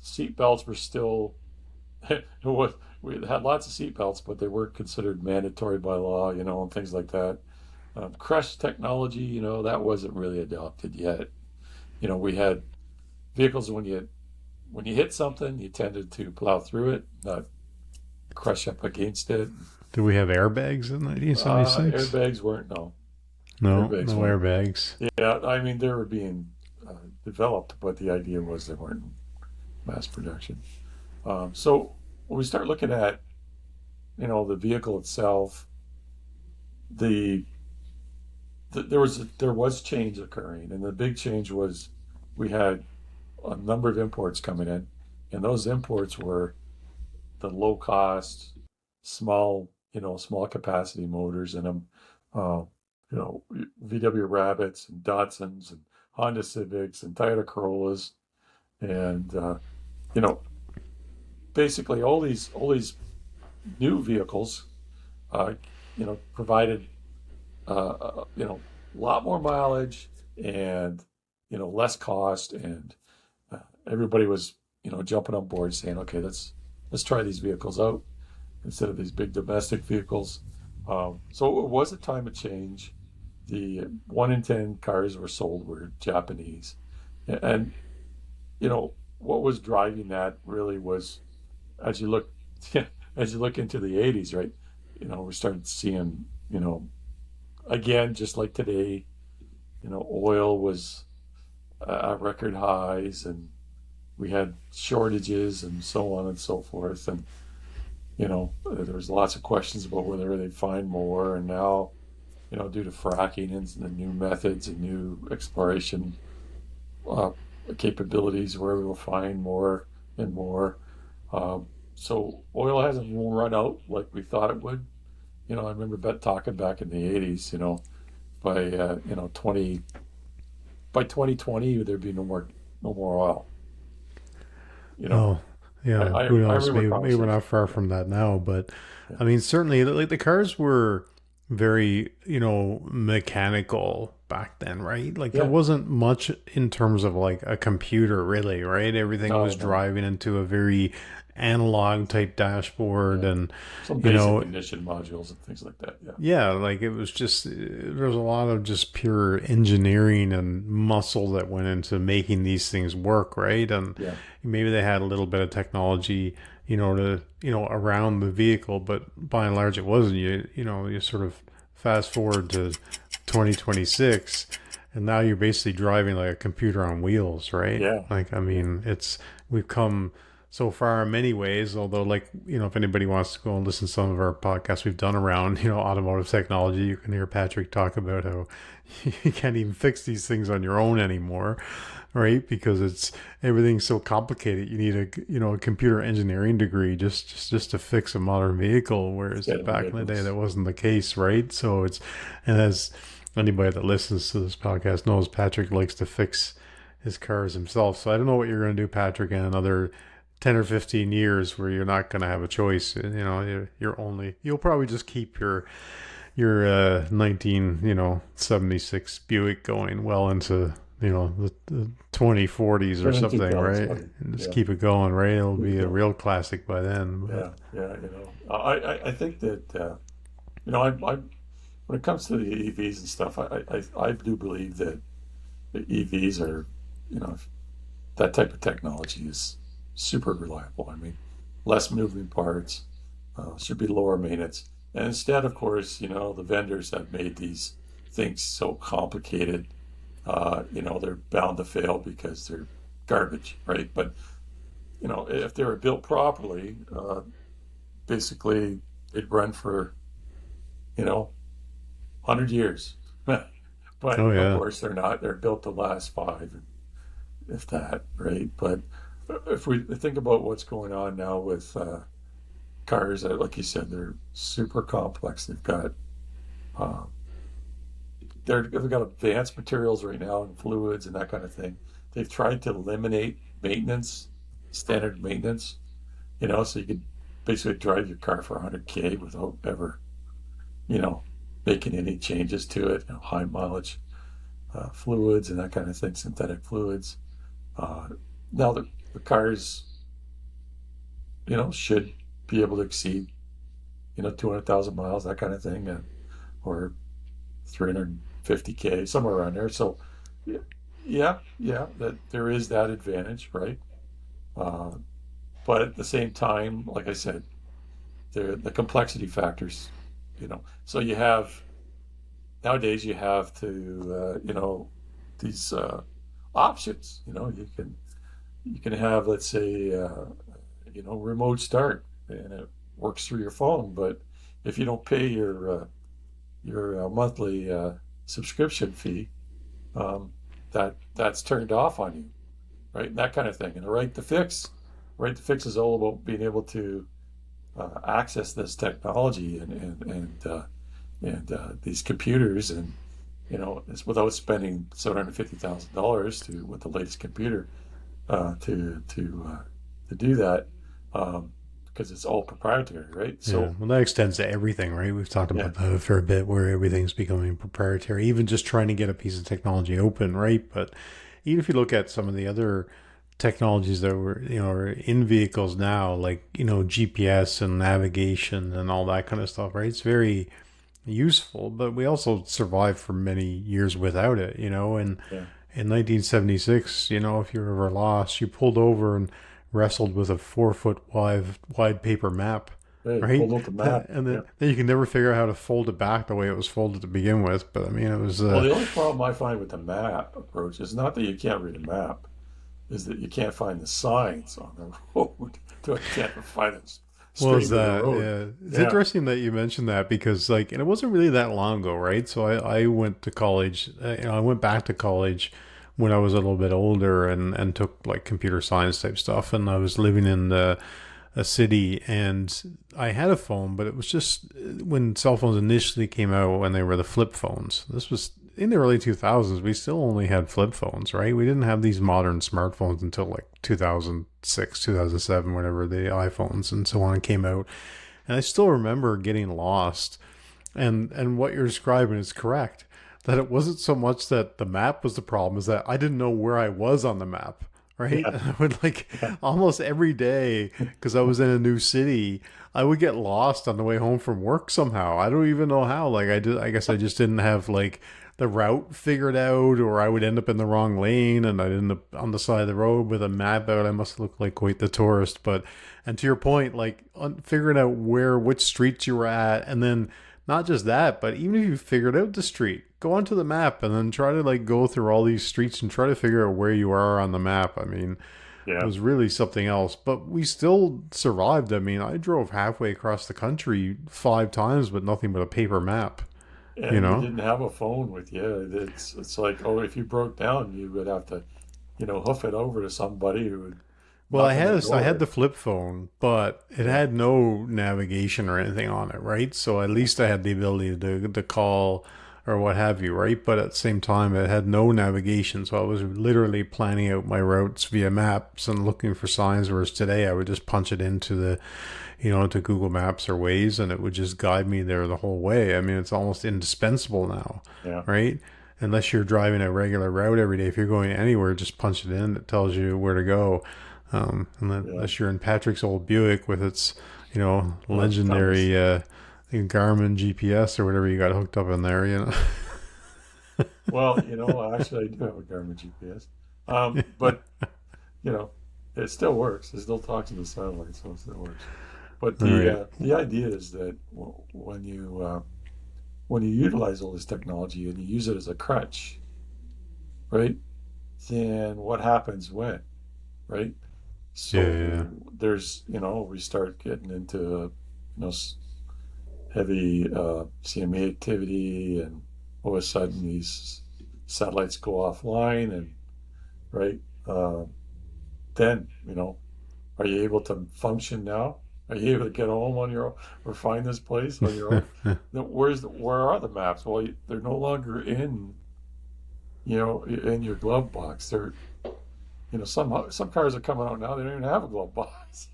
seat belts were still, we had lots of seat belts, but they weren't considered mandatory by law, and things like that. Crush technology, that wasn't really adopted yet. We had vehicles when you hit something, you tended to plow through it, not crush up against it. Did we have airbags in 1976? Airbags weren't, no. No airbags. Yeah, I mean, they were being developed, but the idea was they weren't mass production. So when we start looking at, the vehicle itself, there was change occurring, and the big change was we had a number of imports coming in, and those imports were the low cost, small capacity motors in them. VW Rabbits and Datsuns and Honda Civics and Toyota Corollas, and basically all these new vehicles, provided a lot more mileage and less cost, and everybody was jumping on board saying, okay, let's try these vehicles out instead of these big domestic vehicles. So it was a time of change. The 1 in 10 cars were sold were Japanese, and what was driving that really was, as you look into the 80s, right? We started seeing, again, just like today, oil was at record highs, and we had shortages and so on and so forth, and there was lots of questions about whether they'd find more, and now, due to fracking and the new methods and new exploration capabilities, where we will find more and more. So oil hasn't run out like we thought it would. I remember talking back in the 80s, by 2020 there'd be no more oil. Oh, yeah. Who knows? Maybe we're not far from that now, but I mean, certainly, like the cars were very, mechanical back then, right? Like there Yeah. wasn't much in terms of like a computer really, right? Everything No, was no. driving into a very analog type dashboard Yeah. and, Some you basic know, ignition modules and things like that. Yeah. yeah, like it was just, there was a lot of just pure engineering and muscle that went into making these things work, right? And Yeah. maybe they had a little bit of technology, around the vehicle, but by and large it wasn't. You sort of fast forward to 2026 and now you're basically driving like a computer on wheels, right? Yeah. Like, I mean, we've come so far in many ways, although like, if anybody wants to go and listen to some of our podcasts we've done around, automotive technology, you can hear Patrick talk about how you can't even fix these things on your own anymore, right? Because everything's so complicated. You need a computer engineering degree just to fix a modern vehicle, whereas Yeah, back in the day ridiculous. that wasn't the case, right? So and as anybody that listens to this podcast knows, Patrick likes to fix his cars himself. So I don't know what you're going to do, Patrick, in another 10 or 15 years where you're not going to have a choice. You'll probably just keep your 1976 Buick going well into the 2040s or Turn into something, right? 2020. And just Yeah. keep it going, right? It'll Keep it be a going. real classic by then. Yeah. Yeah. I think that I when it comes to the EVs and stuff, I do believe that the EVs are, that type of technology is super reliable. I mean, less moving parts, should be lower maintenance. And instead, of course, the vendors that made these things so complicated, they're bound to fail because they're garbage, right? But, if they were built properly, basically they'd run for, 100 years. But Oh of yeah. course they're not. They're built to last five, if that, right? But if we think about what's going on now with cars, like you said, they're super complex. Uh, they've got advanced materials right now and fluids and that kind of thing. They've tried to eliminate maintenance, standard maintenance, so you could basically drive your car for 100K without ever, you know, making any changes to it. High mileage fluids and that kind of thing, synthetic fluids. Uh, Now the cars, should be able to exceed, 200,000 miles, that kind of thing, or 350K, somewhere around there. So, yeah, that there is that advantage, right? Uh, but at the same time, like I said, the complexity factors, So nowadays you have to, these options. You can have, let's say, remote start, and it works through your phone. But if you don't pay your monthly subscription fee, um, that's turned off on you, right? And that kind of thing. And right to fix is all about being able to access this technology and these computers, and it's without spending $750,000 to with the latest computer to do that, because it's all proprietary, right? Yeah, So well, that extends to everything, right? We've talked yeah, about that a fair bit, where everything's becoming proprietary, even just trying to get a piece of technology open, right? But even if you look at some of the other technologies that are in vehicles now, like, GPS and navigation and all that kind of stuff, right? It's very useful, but we also survived for many years without it, and yeah, in 1976, if you were ever lost, you pulled over and wrestled with a 4 foot wide paper map, hey, right? pulled up the map. And Yeah. then you can never figure out how to fold it back the way it was folded to begin with. But I mean, it was, Well, the only problem I find with the map approach is not that you can't read a map, is that you can't find the signs on the road. You can't find it straight was to the that, road. yeah. It's Yeah, interesting that you mentioned that because, like, and it wasn't really that long ago, right? So I went to college, I went back to college when I was a little bit older and took like computer science type stuff. And I was living in a city and I had a phone, but it was just when cell phones initially came out, when they were the flip phones. This was in the early 2000s. We still only had flip phones, right? We didn't have these modern smartphones until like 2006, 2007, whenever the iPhones and so on came out. And I still remember getting lost And what you're describing is correct. That it wasn't so much that the map was the problem, is that I didn't know where I was on the map. Right? Yeah, And I would like almost every day, because I was in a new city, I would get lost on the way home from work somehow. I don't even know how. Like I did, I guess I just didn't have like the route figured out, or I would end up in the wrong lane and I'd end up on the side of the road with a map out. I must look like quite the tourist. But, and to your point, like figuring out which streets you were at, and then not just that, but even if you figured out the street, go onto the map and then try to like go through all these streets and try to figure out where you are on the map. I mean, it yeah. was really something else, but we still survived. I mean, I drove halfway across the country 5 times with nothing but a paper map, you And you know? didn't have a phone with you. It's like, oh, if you broke down, you would have to, hoof it over to somebody who would Well, knock on the I had door. the flip phone, but it Yeah, had no navigation or anything on it, right? So at least I had the ability to call or what have you, right? But at the same time, it had no navigation, so I was literally planning out my routes via maps and looking for signs. Whereas today, I would just punch it into to Google Maps or Waze, and it would just guide me there the whole way. I mean, it's almost indispensable now, yeah, right? Unless you're driving a regular route every day, if you're going anywhere, just punch it in. It tells you where to go. yeah. Unless you're in Patrick's old Buick with its, That was legendary Garmin GPS or whatever you got hooked up in there. well, actually, I do have a Garmin GPS, but you know, it still works. It still talks to the satellite, so it still works. But All the right. the idea is that when you utilize all this technology and you use it as a crutch, right? Then what happens when, right? Yeah, So yeah, there's, we start getting into, heavy CME activity, and all of a sudden these satellites go offline, and right, then, are you able to function now? Are you able to get home on your own or find this place on your own? yeah. Then where are the maps? Well, they're no longer in your glove box. They're, some cars are coming out now. They don't even have a glove box,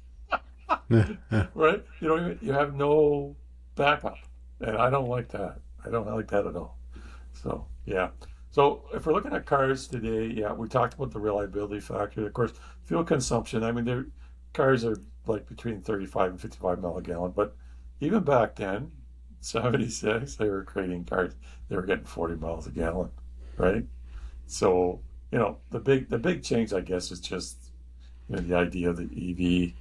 right? You have no backup, and I don't like that. I don't like that at all. So yeah. So if we're looking at cars today, yeah, we talked about the reliability factor. Of course, fuel consumption. I mean, their cars are like between 35 and 55 mile a gallon, but even back then, 76, they were creating cars. They were getting 40 miles a gallon, right? So the big change, I guess, is just the idea of the EV,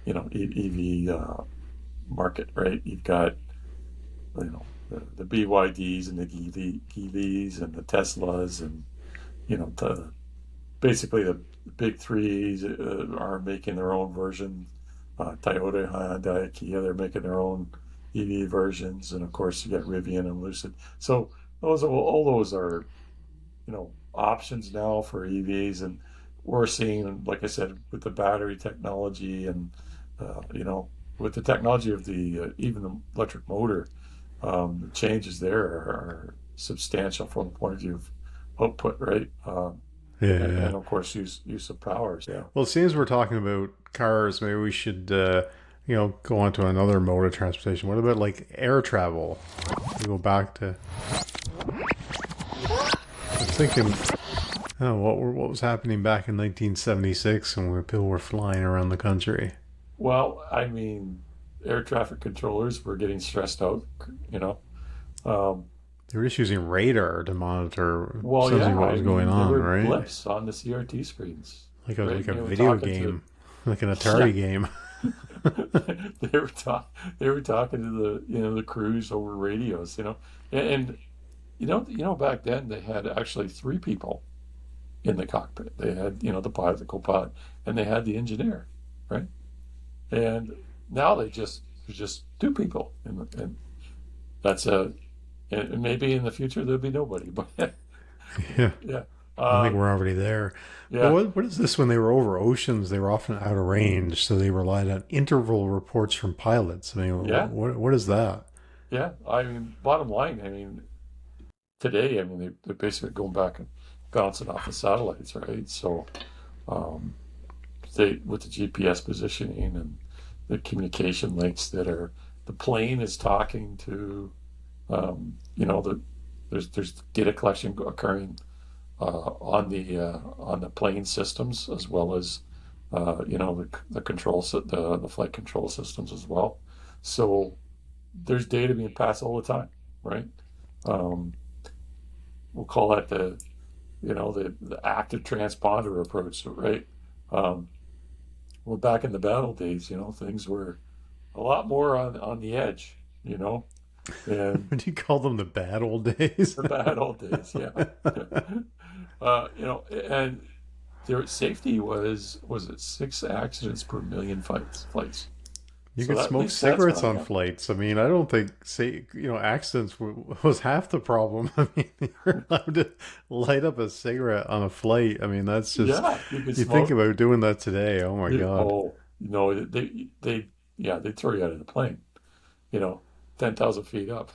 EV market, right? You've got the BYDs and the EVs and the Teslas, and basically the big threes are making their own version. Toyota, Hyundai, Kia, they're making their own EV versions, and of course you got Rivian and Lucid. So all those are options now for EVs, and we're seeing, like I said, with the battery technology, and with the technology of the even the electric motor, the changes there are substantial from the point of view of output, right? Yeah, yeah. And of course use of power. Yeah. Well, it seems we're talking about cars. Maybe we should, go on to another mode of transportation. What about like air travel? We go back to. I was thinking, oh, what was happening back in 1976 when people were flying around the country? Well, I mean, air traffic controllers were getting stressed out. You know. Um, They were just using radar to monitor well, essentially yeah. what I was going mean, there on, were right? blips on the CRT screens, right? Like a You were video talking to game, like an yeah. Atari game. They were talking to the crews over radios, and back then they had actually three people in the cockpit. They had the pilot, the co-pilot, and they had the engineer, right? And now there's just two people, and that's and maybe in the future there'll be nobody, but Yeah. yeah, I think um, we're already there. But yeah, what is this? When they were over oceans, they were often out of range, so they relied on interval reports from pilots. I mean, yeah, what is that? yeah. I mean, bottom line, I mean, today, I mean, they're basically going back and bouncing off the satellites, right? So, um, they with the GPS positioning and the communication links that are the plane is talking to You know, there's data collection occurring on the plane systems as well as you know the flight control systems as well. So there's data being passed all the time, right? Um, we'll call that the active transponder approach, right? Um, well, back in the battle days, you know, things were a lot more on the edge, you know, and Would you call them the bad old days? the battle days, yeah. You know, and their safety was it 6 accidents per million flights. You So could that, at smoke least that's cigarettes gone on down. flights. I mean, I don't think accidents was half the problem. I mean, you're allowed to light up a cigarette on a flight. I mean, that's just Yeah, you could you think smoke. about doing that today. Oh my God. Oh, no, they yeah, they throw you out of the plane. You know, 10,000 feet up.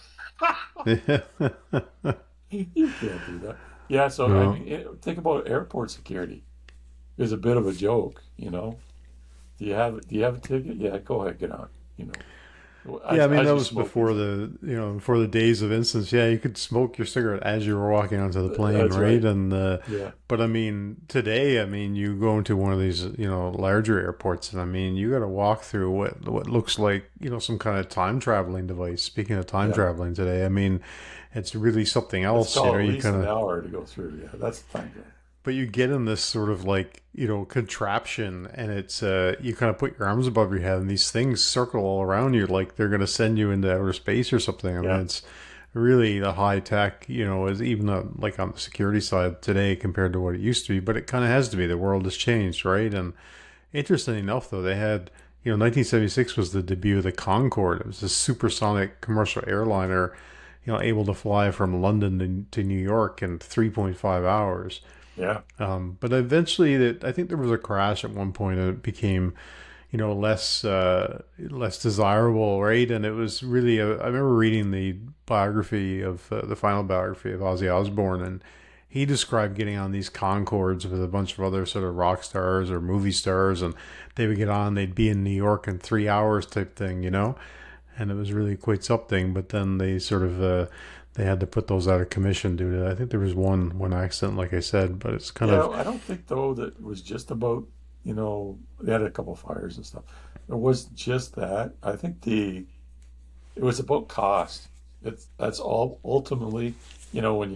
Yeah. You can't do that. Yeah, so I No. mean, think about airport security. It's a bit of a joke, you know. Do you have a ticket? Yeah, go ahead, get on. You know, Yeah, I mean as that you was smoke your before cigarette. before the days of instance. Yeah, you could smoke your cigarette as you were walking onto the plane, That's right? right. And Yeah, but I mean today, I mean you go into one of these larger airports, and I mean you got to walk through what looks like some kind of time traveling device. Speaking of time yeah. traveling today, I mean it's really something It's else. called at You least kind an of hour to go through. Yeah, that's the time zone. but you get in this sort of like contraption, and it's you kind of put your arms above your head, and these things circle all around you like they're going to send you into outer space or something. I mean, Yeah, it's really the high tech, is even like on the security side today compared to what it used to be. But it kind of has to be. The world has changed, right? And interesting enough, though, they had 1976 was the debut of the Concorde. It was a supersonic commercial airliner, able to fly from London to New York in 3.5 hours. yeah, But eventually, I think there was a crash at one point, and it became, less desirable, right? And it was really, I remember reading the biography of the final biography of Ozzy Osbourne, and he described getting on these Concords with a bunch of other sort of rock stars or movie stars, and they would get on, they'd be in New York in 3 hours type thing. And it was really quite something. But then they sort of they had to put those out of commission due to, I think there was one accident, like I said, but it's kind yeah. of I don't think though that it was just about they had a couple fires and stuff. It wasn't just that. I think it was about cost. That's all ultimately. When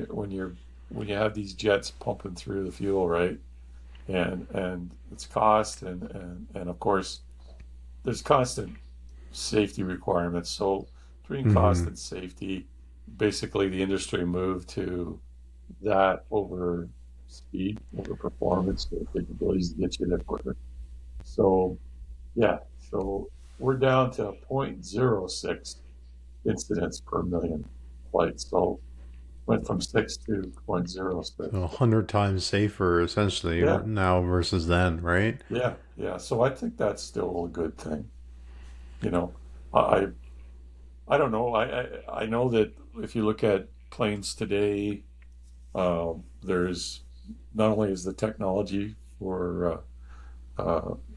you have these jets pumping through the fuel, right? And it's cost and of course there's constant safety requirements. So between cost hmm and safety, basically the industry moved to that over speed, over performance, the capabilities to get you there quicker. So yeah, so we're down to zero point zero 0.06 incidents per million flights. So went from 6 to zero point zero so 0.06. 100 times safer essentially Yeah, now versus then, right? yeah, yeah. So I think that's still a good thing. You know, I I don't know. I know that if you look at planes today, there's not only is the technology for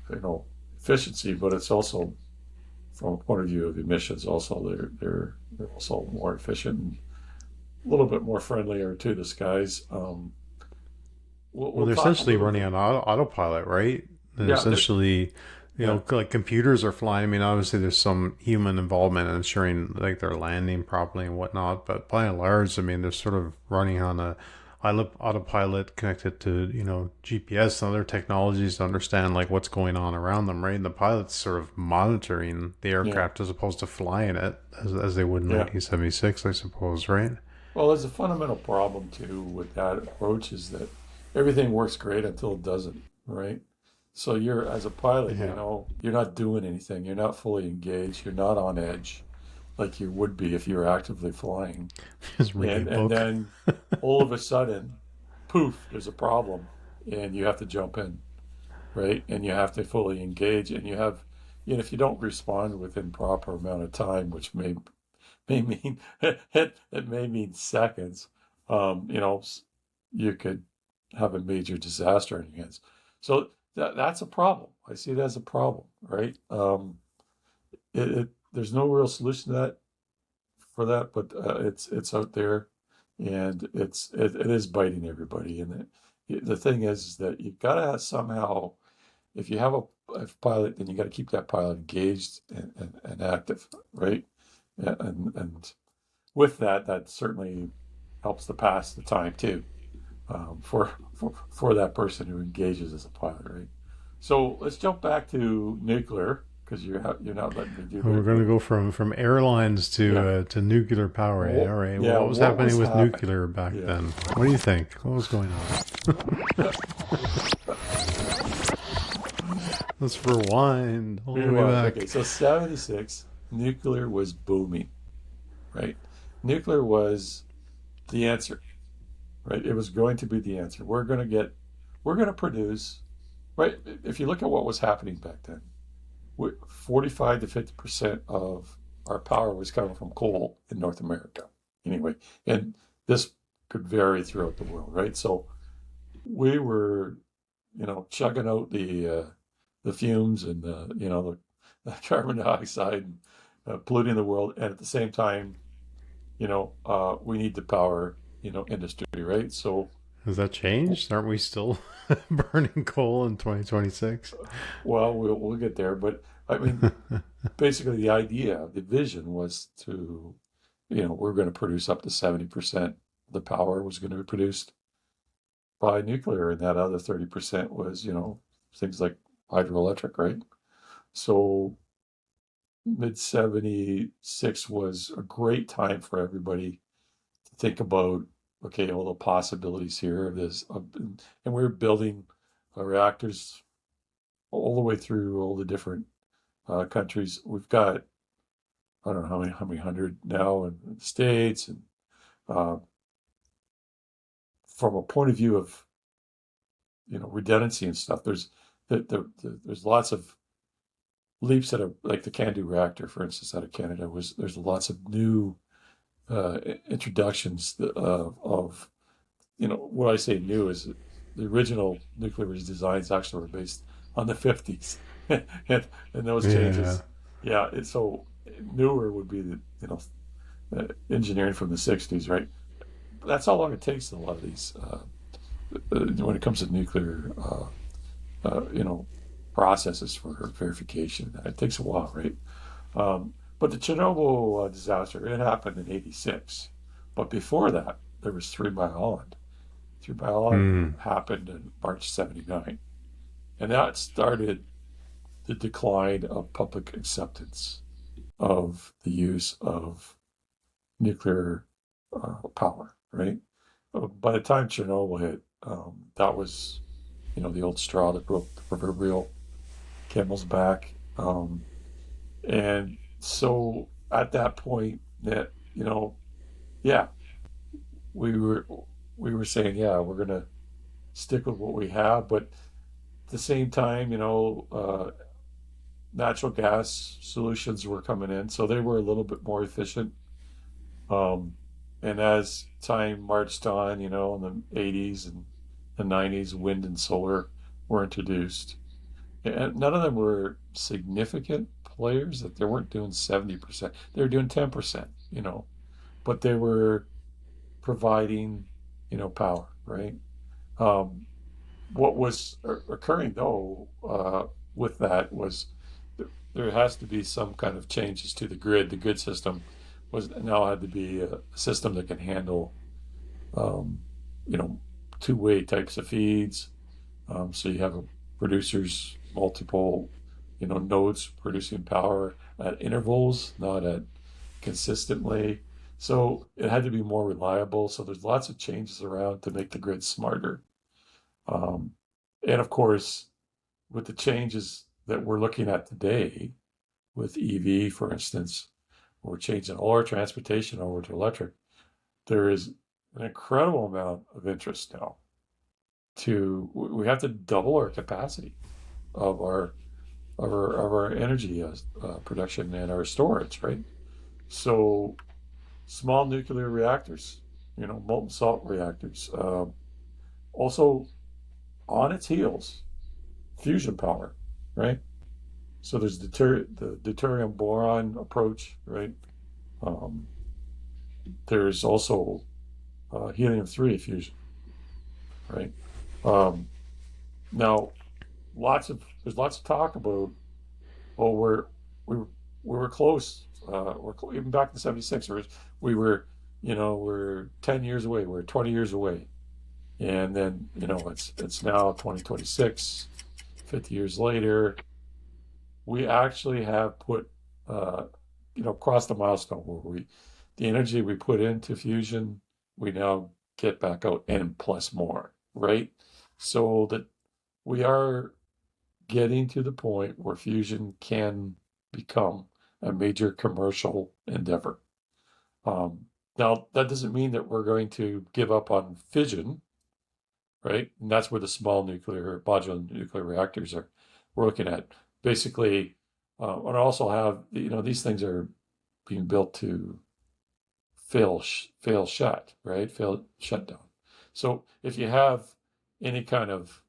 you know efficiency, but it's also from a point of view of emissions. Also, they're also more efficient and a little bit more friendlier to the skies. We'll, Well, we'll they're talk a essentially little running bit. on autopilot, right? They're Yeah, essentially, yeah, like computers are flying. I mean, obviously there's some human involvement in ensuring like they're landing properly and whatnot, but by and large, I mean, they're sort of running on a autopilot connected to, GPS and other technologies to understand like what's going on around them, right? And the pilot's sort of monitoring the yeah, aircraft as opposed to flying it as they would in yeah. 1976, I suppose, right? Well, there's a fundamental problem too with that approach is that everything works great until it doesn't, right? So you're, as a pilot, Yeah. you're not doing anything. You're not fully engaged. You're not on edge like you would be if you were actively flying. Just reading a And book. then all of a sudden, poof, there's a problem and you have to jump in, right? And you have to fully engage and if you don't respond within proper amount of time, which may mean it may mean seconds. You could have a major disaster on your hands. So that's a problem. I see it as a problem, right? There's no real solution to that for that, but it's out there, and it is biting everybody. And the thing is that you've got to somehow, if you have a pilot, then you got to keep that pilot engaged and active, right? And with that, that certainly helps to pass the time too, for that person who engages as a pilot, right? So let's jump back to nuclear because you're not letting me do We're that. going to go from airlines to nuclear power. Eh? All right. Yeah, Well, what was what happening was with happening? nuclear back Yeah. then? What do you think? What was going on? Let's rewind all the way back. Okay, so 76, nuclear was booming, right? Nuclear was the answer, right? It was going to be the answer. We're going to produce, right? If you look at what was happening back then, 45 to 50% of our power was coming from coal in North America, anyway. And this could vary throughout the world, right? So we were, chugging out the fumes and the carbon dioxide, and polluting the world, and at the same time, we need to power, industry, right? So, Has that changed? Aren't we still burning coal in 2026? well, we'll get there, but I mean, basically, the vision was to, we're going to produce up to 70%. The power was going to be produced by nuclear, and that other 30% was, things like hydroelectric, right? So mid 76 was a great time for everybody to think about, okay, all the possibilities here of this. And we were building reactors all the way through all the different countries. We've got, I don't know how many hundred now in the States. And uh, from a point of view of, redundancy and stuff, there's lots of leaps that are like the CANDU reactor, for instance, out of Canada. There's lots of new introductions of, what I say new is the original nuclear designs actually were based on the 50s, and those changes, Yeah. so newer would be the, engineering from the 60s, right? That's how long it takes in a lot of these when it comes to nuclear, processes for verification. It takes a while, right? But the Chernobyl disaster, it happened in '86. But before that, there was 3 Mile Island. 3 Mile Island happened in March '79. And that started the decline of public acceptance of the use of nuclear power, right? By the time Chernobyl hit, that was, the old straw that broke the proverbial camel's back. And so at that point, that, yeah, we were we were saying, yeah, we're gonna stick with what we have, but at the same time, natural gas solutions were coming in, so they were a little bit more efficient. Um, and as time marched on, in the '80s and the '90s, wind and solar were introduced. And none of them were significant players, that they weren't doing 70%. They were doing 10%, but they were providing, power, right? Um, what was occurring though, with that was there has to be some kind of changes to the grid. The grid system was now had to be a system that can handle, um, you know, two-way types of feeds. So you have producers, multiple, nodes producing power at intervals, not at consistently. So it had to be more reliable. So there's lots of changes around to make the grid smarter. Um, and of course, with the changes that we're looking at today, with EV, for instance, we're changing all our transportation over to electric. There is an incredible amount of interest now we have to double our capacity of our energy production and our storage, right? So small nuclear reactors, molten salt reactors. Also on its heels, fusion power, right? So there's the deuterium boron approach, right? Um, there's also helium-3 fusion, right? Um, now, there's lots of talk about, oh, we were, we were close. Even back in '76, we're 10 years away, we're 20 years away, and then it's now 2026, 50 years later. We actually have put crossed the milestone where the energy we put into fusion, we now get back out and plus more, right? So that we are getting to the point where fusion can become a major commercial endeavor. Now, that doesn't mean that we're going to give up on fission, right? And that's where the small modular nuclear reactors are. We're looking at basically, and also have, these things are being built to fail shut, right? Fail shutdown. So if you have any kind of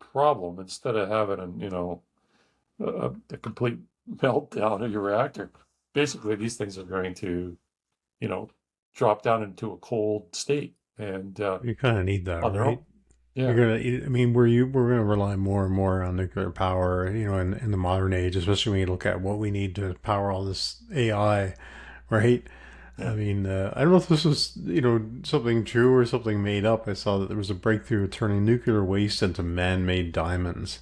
problem, instead of having a complete meltdown of your reactor, basically these things are going to, drop down into a cold state, and you kind of need that, right? Yeah. We're going to rely more and more on nuclear power, in the modern age, especially when you look at what we need to power all this AI, right? Yeah. I don't know if this was, something true or something made up. I saw that there was a breakthrough turning nuclear waste into man-made diamonds.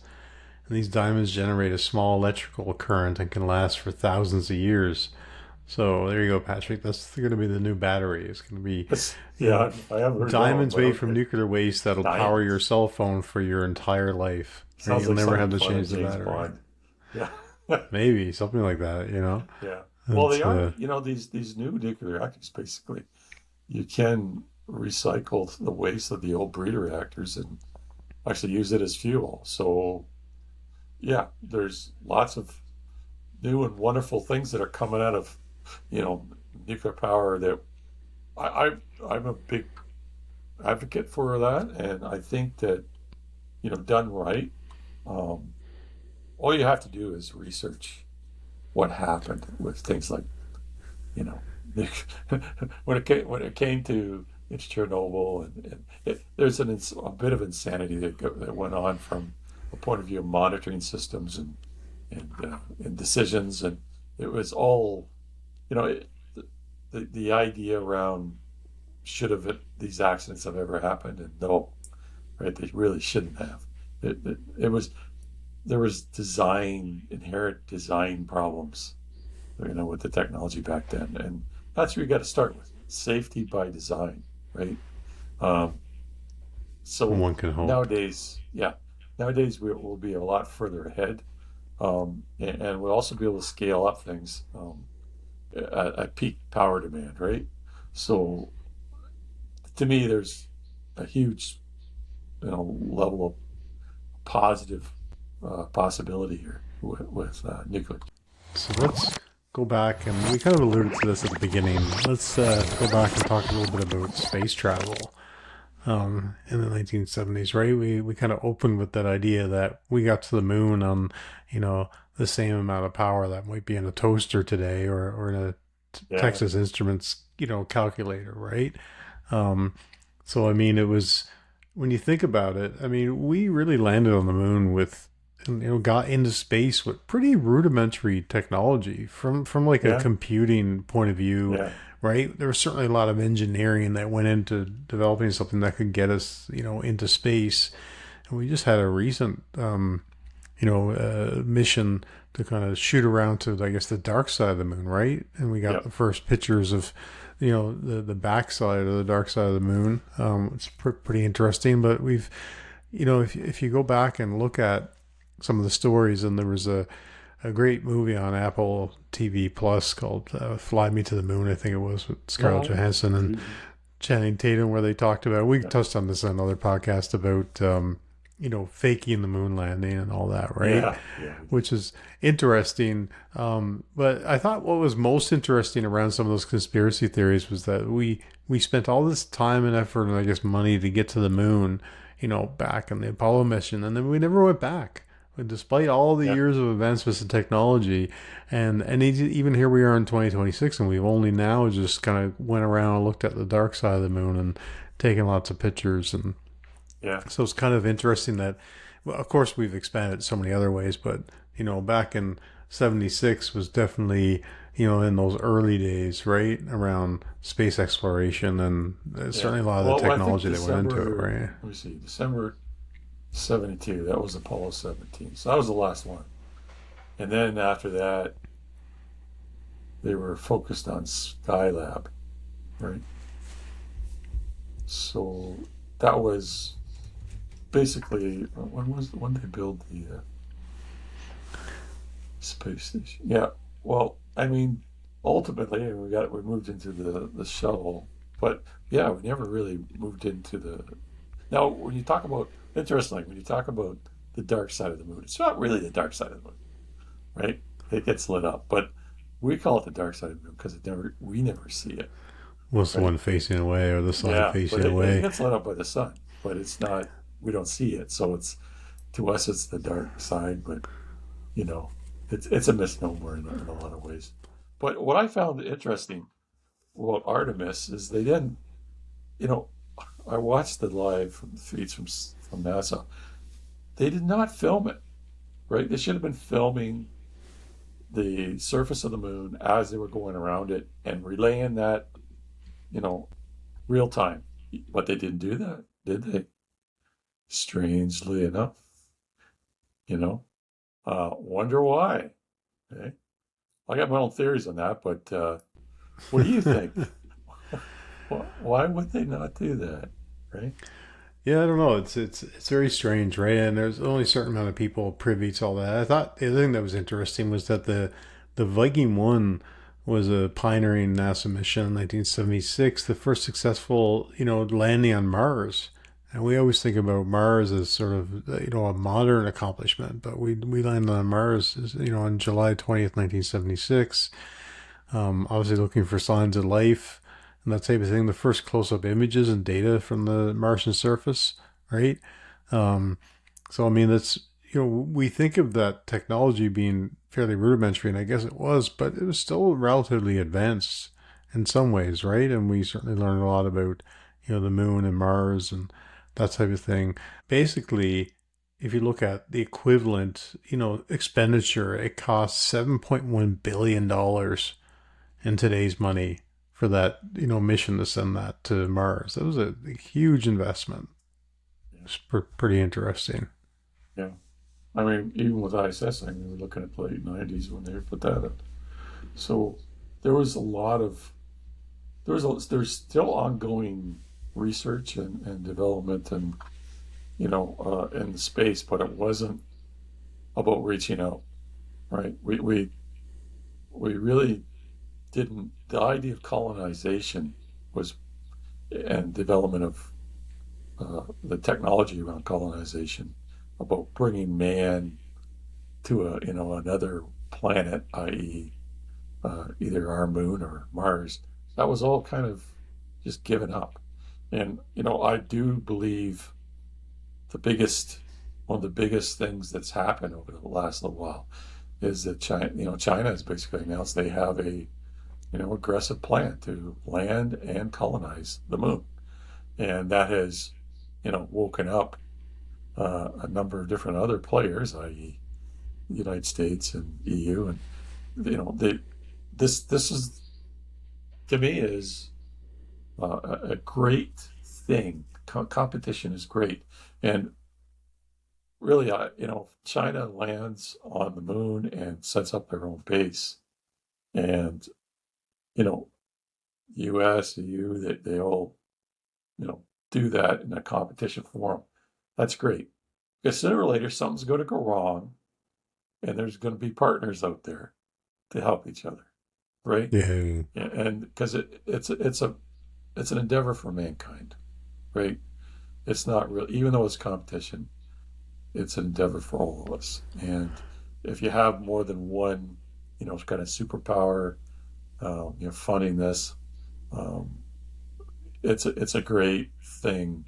And these diamonds generate a small electrical current and can last for thousands of years. So there you go, Patrick. That's going to be the new battery. It's going to be I have heard diamonds made from nuclear waste that'll power your cell phone for your entire life. Sounds You'll like never have to something change the James battery. Bond. Yeah. Maybe something like that. Yeah. Well, they are. These new nuclear reactors, basically, you can recycle the waste of the old breeder reactors and actually use it as fuel. So, yeah, there's lots of new and wonderful things that are coming out of nuclear power that I'm a big advocate for that, and I think that done right, all you have to do is research what happened with things like when it came to Chernobyl, and there's a bit of insanity that went on from a point of view of monitoring systems and decisions, and it was all the idea around these accidents have ever happened, and no, right, they really shouldn't have. There was inherent design problems, with the technology back then, and that's where you got to start with safety by design, right? So one can hope. Nowadays we'll be a lot further ahead, and we'll also be able to scale up things at peak power demand, right? So to me, there's a huge level of positive possibility here with nuclear. So let's go back, and we kind of alluded to this at the beginning. Let's go back and talk a little bit about space travel in the 1970s, right? We kind of opened with that idea that we got to the moon on, the same amount of power that might be in a toaster today or in a Texas Instruments, calculator, right? So, it was, when you think about it, we really landed on the moon with, got into space with pretty rudimentary technology from like a computing point of view, right? There was certainly a lot of engineering that went into developing something that could get us, into space. And we just had a recent, mission to kind of shoot around to, I guess, the dark side of the moon, right? And we got the first pictures of, the backside of the dark side of the moon. It's pretty interesting, but we've, if you go back and look at some of the stories, and there was a great movie on Apple TV Plus called Fly Me to the Moon, I think it was, with Scarlett Johansson and Channing Tatum, where they talked about, we touched on this on another podcast about, faking the moon landing and all that, right? Which is interesting. But I thought what was most interesting around some of those conspiracy theories was that we spent all this time and effort and, I guess, money to get to the moon, back in the Apollo mission, and then we never went back, despite all the Yeah. years of advancements in technology, and even here we are in 2026, and we've only now just kind of went around and looked at the dark side of the moon and taken lots of pictures, and Yeah. so it's kind of interesting that, well, of course, we've expanded so many other ways, but back in '76 was definitely in those early days, right, around space exploration, and Yeah. certainly a lot of the Well, I think technology that went into it, December, right? let me see, December 72, that was Apollo 17. So that was the last one. And then after that, they were focused on Skylab, right? So that was basically, when they build the space station? Yeah. Well, I mean, ultimately, we moved into the shuttle, but yeah, we never really moved into the. Now, when you talk about interestingly, when you talk about the dark side of the moon, it's not really the dark side of the moon, right? It gets lit up, but we call it the dark side of the moon because we never see it, What's the right? one facing away or the side Yeah, but facing it away? gets lit up by the sun, but it's not. We don't see it, so it's to us it's the dark side, but you know, it's a misnomer in a lot of ways. But what I found interesting about Artemis is they didn't, you know, I watched the live feeds from NASA. They did not film it, right? They should have been filming the surface of the moon as they were going around it and relaying that, you know, real time. But they didn't do that, did they? Strangely enough, you know. Wonder why. Okay. I got my own theories on that, but what do you think? Why would they not do that? Right? Yeah, I don't know. It's very strange, right? And there's only a certain amount of people privy to all that. I thought the other thing that was interesting was that the Viking 1 was a pioneering NASA mission in 1976, the first successful landing on Mars. And we always think about Mars as sort of a modern accomplishment, but we landed on Mars on July 20th, 1976. Obviously looking for signs of life and that type of thing. The first close-up images and data from the Martian surface, right? So I mean, that's we think of that technology being fairly rudimentary, and I guess it was, but it was still relatively advanced in some ways, right? And we certainly learned a lot about the moon and Mars and that type of thing. Basically, if you look at the equivalent, expenditure, it costs $7.1 billion in today's money for that mission to send that to Mars. That was a huge investment. Yeah. It's pretty interesting. Yeah. I mean, even with ISS, I mean, we were looking at the late 90s when they put that in. So there was a lot of, there's still ongoing research and development and, in space, but it wasn't about reaching out, right? We really didn't, the idea of colonization was, and development of the technology around colonization, about bringing man to another planet, i.e., either our moon or Mars. That was all kind of just given up. And I do believe the biggest one of the biggest things that's happened over the last little while is that China has basically announced they have a aggressive plan to land and colonize the moon, and that has woken up a number of different other players, i.e., the United States and EU, and this is to me is a great thing. Competition is great, and really, China lands on the moon and sets up their own base, and you know, U.S., EU, they all do that in a competition forum. That's great because sooner or later something's going to go wrong, and there's going to be partners out there to help each other, right? Yeah. And because it's an endeavor for mankind, right? It's not real, even though it's competition. It's an endeavor for all of us. And if you have more than one, kind of superpower, funding this, um, it's a great thing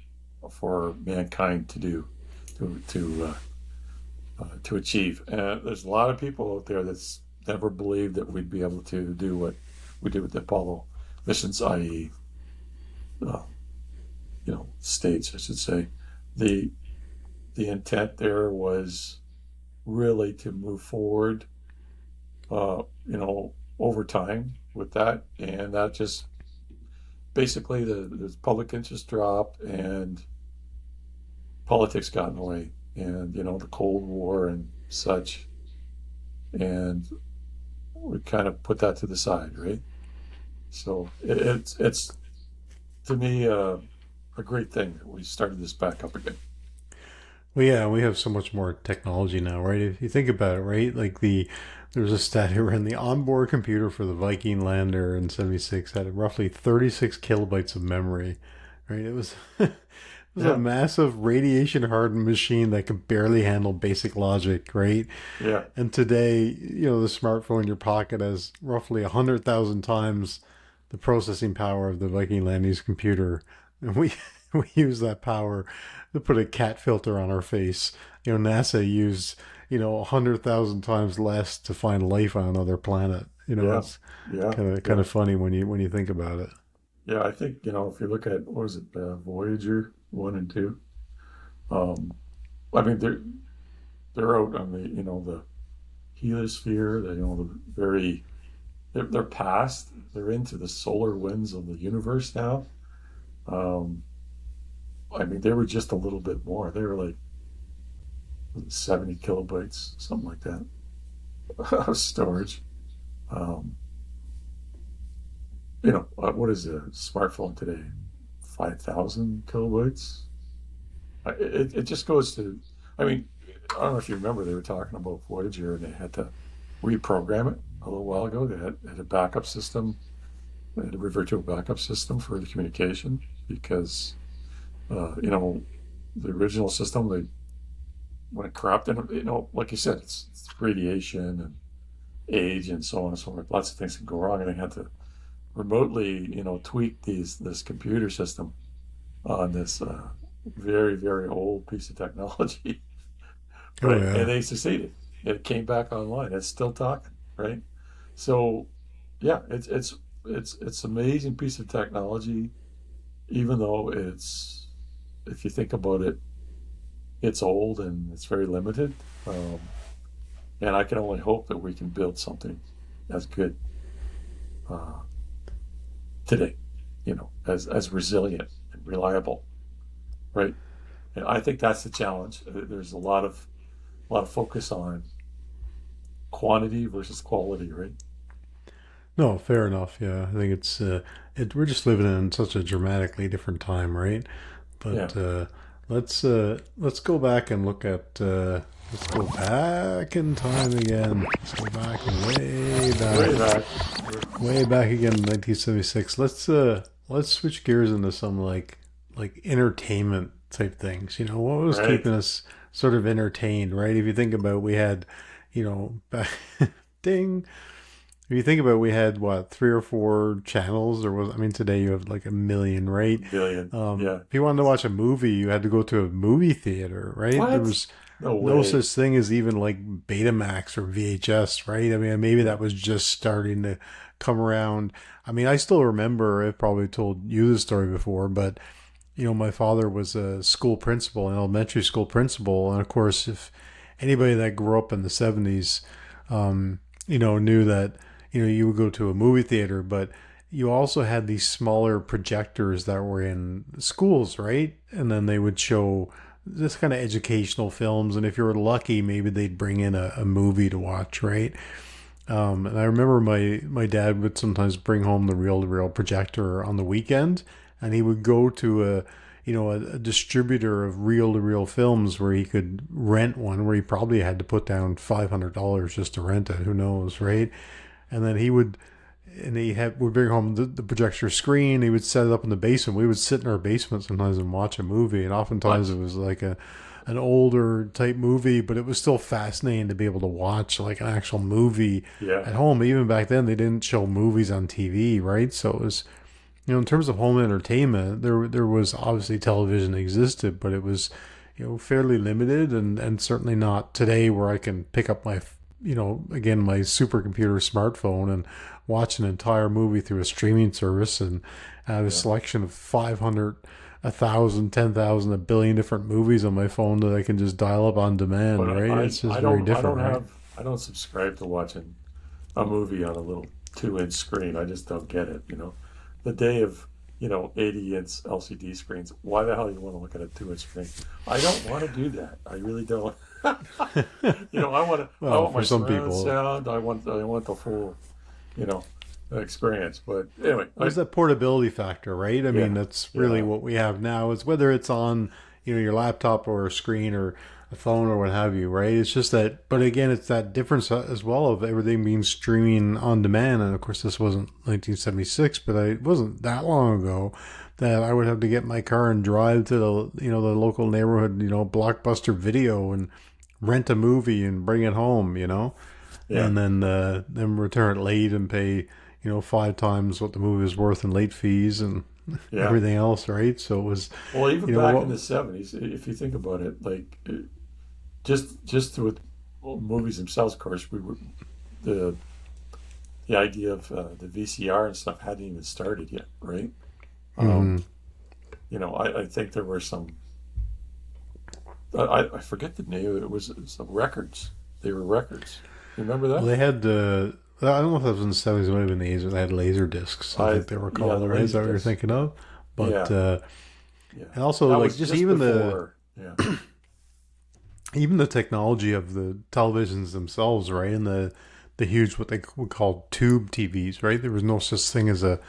for mankind to do, to to achieve. And there's a lot of people out there that's never believed that we'd be able to do what we did with the Apollo missions, i.e., uh, stage, I should say. The the intent there was really to move forward, over time with that, and that just basically the public interest dropped and politics got in the way, and the Cold War and such, and we kind of put that to the side, right? So it's to me a great thing that we started this back up again. Well, yeah, we have so much more technology now, right? If you think about it, right? Like there's a stat here in the onboard computer for the Viking lander in '76 had roughly 36 kilobytes of memory, right? It was it was a Yeah, massive radiation hardened machine that could barely handle basic logic, right? yeah, And today, the smartphone in your pocket has roughly 100,000 times the processing power of the Viking landing's computer. And we we use that power to put a cat filter on our face. NASA used 100,000 times less to find life on another planet. yeah, It's yeah, kind yeah. of funny when you think about it. Yeah, I think, if you look at, what was it, Voyager 1 and 2, um, I mean, they're out on the heliosphere, the very, they're past, they're into the solar winds of the universe now. Um, I mean, they were just a little bit more. They were like 70 kilobytes, something like that, of storage. Um, what is a smartphone today? 5,000 kilobytes? It just goes to, I mean, I don't know if you remember, they were talking about Voyager and they had to reprogram it a little while ago. They had a backup system. They had to revert to a backup system for the communication because, the original system, they went corrupt. And, like you said, it's radiation and age and so on and so forth. Lots of things can go wrong. And they had to remotely, tweak this computer system on this very, very old piece of technology, Oh right? And yeah. they succeeded. It came back online. It's still talking, right? So, yeah, it's amazing piece of technology, even though if you think about it, it's old and it's very limited. Um, and I can only hope that we can build something as good uh, today, as resilient and reliable, right? And I think that's the challenge. There's a lot of focus on quantity versus quality, right? No, fair enough. Yeah, I think we're just living in such a dramatically different time, right? Yeah, But let's go back and look at let's go back in time again. Let's go back way back. way back again in 1976. Let's switch gears into some like entertainment type things. What was Right. keeping us sort of entertained, right? If you think about, we had, back, ding. If you think about, we had what, three or four channels, or was, I mean, today you have like a million, right? Billion. Yeah. If you wanted to watch a movie, you had to go to a movie theater, right? There What? was No no way. such thing as even like Betamax or VHS, right? I mean, maybe that was just starting to come around. I mean, I still remember, I've probably told you the story before, but my father was a school principal, an elementary school principal, and of course, if anybody that grew up in the '70s, knew that you would go to a movie theater, but you also had these smaller projectors that were in schools, right? And then they would show this kind of educational films, and if you were lucky, maybe they'd bring in a movie to watch, right? And I remember my dad would sometimes bring home the reel-to-reel projector on the weekend, and he would go to a distributor of reel-to-reel films where he could rent one, where he probably had to put down $500 just to rent it. Who knows, right? And then would bring home the projector screen. He would set it up in the basement. We would sit in our basement sometimes and watch a movie, and oftentimes it What? was like an older type movie, but it was still fascinating to be able to watch like an actual movie Yeah. at home. Even back then, they didn't show movies on TV, right? So it was, in terms of home entertainment, there was obviously television existed, but it was, fairly limited, and certainly not today where I can pick up my, again, my supercomputer smartphone and watch an entire movie through a streaming service and have a selection of 500, 1,000, 10,000, a billion different movies on my phone that I can just dial up on demand, But right? It's just very different, right? I don't subscribe to watching a movie on a little 2-inch screen. I just don't get it. The day of 80-inch LCD screens. Why the hell you want to look at a 2-inch screen? I don't want to do that. I really don't. I want to. Well, I want for my some surround people, sound. I want the full, experience. But anyway, there's that portability factor, right? I mean, that's really what we have now. Is whether it's on your laptop or a screen or a phone or what have you, right? It's just that, but again, it's that difference as well of everything being streaming on demand. And of course, this wasn't 1976, but it wasn't that long ago that I would have to get my car and drive to the local neighborhood, Blockbuster Video and rent a movie and bring it home, and then return it late and pay, 5 times what the movie was worth in late fees and everything else, right? So it was, well, even back in the 70s, if you think about it, like just with movies themselves, of course, we were the idea of the VCR and stuff hadn't even started yet, right? I think there were some. I forget the name. It was some records. They were records. You remember that? Well, they had I don't know if that was in the 70s, it might have been the 80s. They had laser discs. I think they were called. Right? Is that what you're thinking of? But and also that like just even before, even the technology of the televisions themselves, right? And the huge what they would call tube TVs, right? There was no such thing as a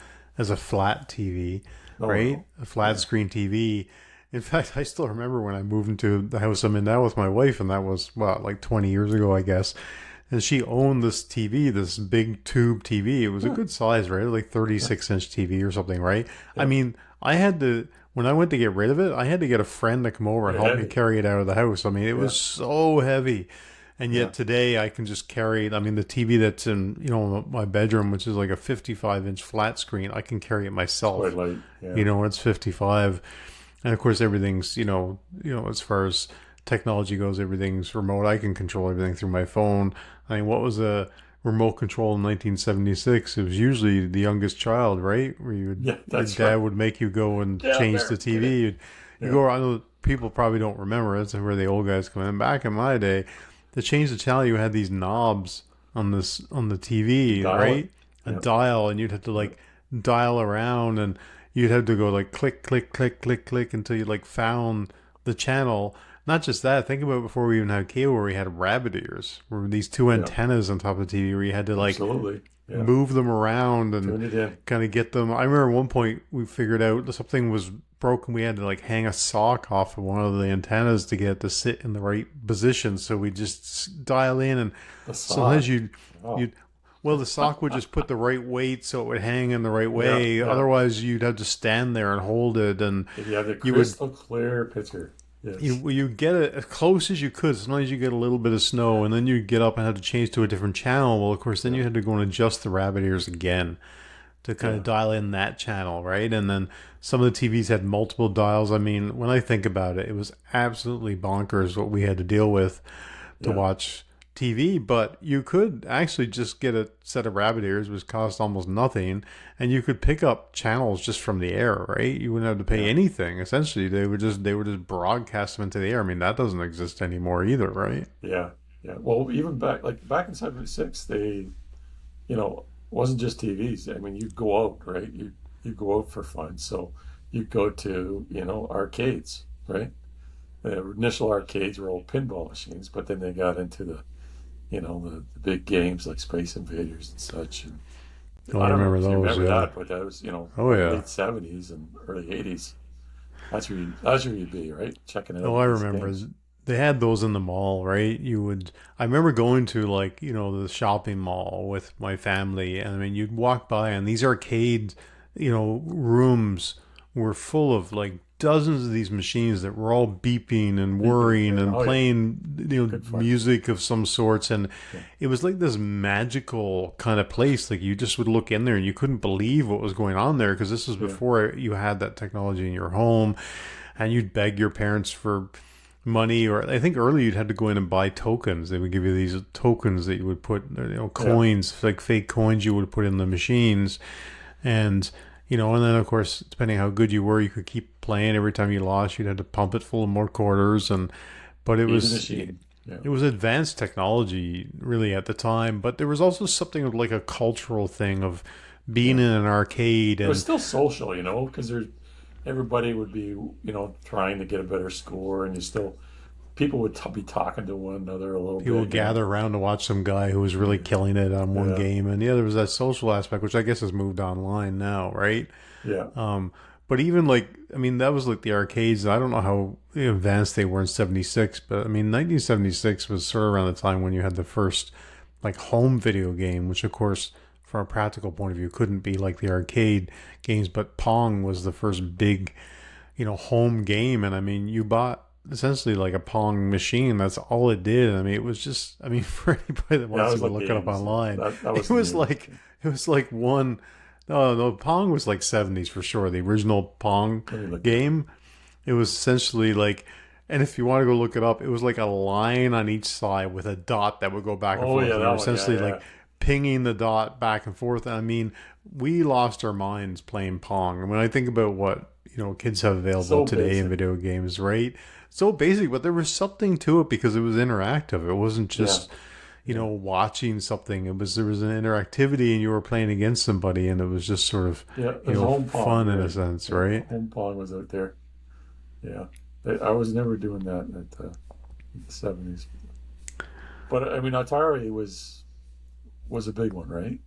flat TV, right? No. A flat screen TV. In fact, I still remember when I moved into the house I'm in now with my wife, and that was like 20 years ago, I guess. And she owned this TV, this big tube TV. It was a good size, right? Like 36-inch TV or something, right? Yeah. I mean, when I went to get rid of it, I had to get a friend to come over and help me carry it out of the house. I mean, it was so heavy. And yet today I can just carry it. I mean, the TV that's in, my bedroom, which is like a 55-inch flat screen, I can carry it myself. Quite light. Yeah. It's 55. And of course, everything's, as far as technology goes, everything's remote. I can control everything through my phone. I mean, what was a remote control in 1976? It was usually the youngest child, right? Where your dad would make you go and change the TV. You go around. People probably don't remember. That's where the old guys come in. Back in my day, to change the channel, you had these knobs on the TV, right? A dial, and you'd have to like dial around, and you'd have to go like click, click, click, click, click until you like found the channel. Not just that, think about before we even had cable, where we had rabbit ears, where these 2 antennas on top of the TV, where you had to like move them around and kind of get them. I remember at one point we figured out something was broken. We had to like hang a sock off of one of the antennas to get it to sit in the right position. So we just dial in, and sometimes the sock would just put the right weight so it would hang in the right way. Otherwise, you'd have to stand there and hold it, and you had a crystal clear picture. Yes. You get it as close as you could. Sometimes you get a little bit of snow, and then you get up and have to change to a different channel. Well, of course, then you had to go and adjust the rabbit ears again to kind of dial in that channel, right? And then some of the TVs had multiple dials. I mean, when I think about it, it was absolutely bonkers what we had to deal with to watch TV. But you could actually just get a set of rabbit ears, which cost almost nothing, and you could pick up channels just from the air, right? You wouldn't have to pay anything. Essentially, they would just broadcast them into the air. I mean, that doesn't exist anymore either, right? Yeah. Well, even back in '76, they, wasn't just TVs. I mean, you go out, right? You go out for fun, so you go to arcades, right? The initial arcades were old pinball machines, but then they got into the big games like Space Invaders and such. And I remember those. Remember that, but that was late '70s and early '80s. That's where you'd be, right? Checking it out. Oh, I remember. They had those in the mall, right? I remember going to the shopping mall with my family, and I mean, you'd walk by, and these arcade, rooms were full of like dozens of these machines that were all beeping and whirring and playing music of some sorts, and it was like this magical kind of place. Like you just would look in there and you couldn't believe what was going on there, because this was before you had that technology in your home, and you'd beg your parents for money, or I think earlier you'd had to go in and buy tokens. They would give you these tokens that you would put, coins, like fake coins you would put in the machines. And, and then of course, depending how good you were, you could keep playing. Every time you lost, you'd have to pump it full of more quarters. But it was, it was advanced technology really at the time, but there was also something of like a cultural thing of being in an arcade. And it was still social, because everybody would be, trying to get a better score, and people would be talking to one another a little bit. People would gather around to watch some guy who was really killing it on one game. And there was that social aspect, which I guess has moved online now, right? Yeah. But even that was like the arcades. I don't know how advanced they were in 76, but 1976 was sort of around the time when you had the first like home video game, which of course, from a practical point of view, couldn't be like the arcade games, but Pong was the first big, home game. And you bought essentially like a Pong machine. That's all it did. It was just, for anybody that wants to look it up online, it was like one. No, Pong was like 70s for sure. The original Pong game, it was essentially like, and if you want to go look it up, it was like a line on each side with a dot that would go back and forth. Yeah, and essentially like pinging the dot back and forth. We lost our minds playing Pong. And when I think about what, kids have available today in video games, right? So basic, but there was something to it because it was interactive. It wasn't just... watching something. There was an interactivity, and you were playing against somebody, and it was just sort of fun in a sense, right? Home Pong was out there. Yeah, I was never doing that at the 70s. But Atari was a big one, right?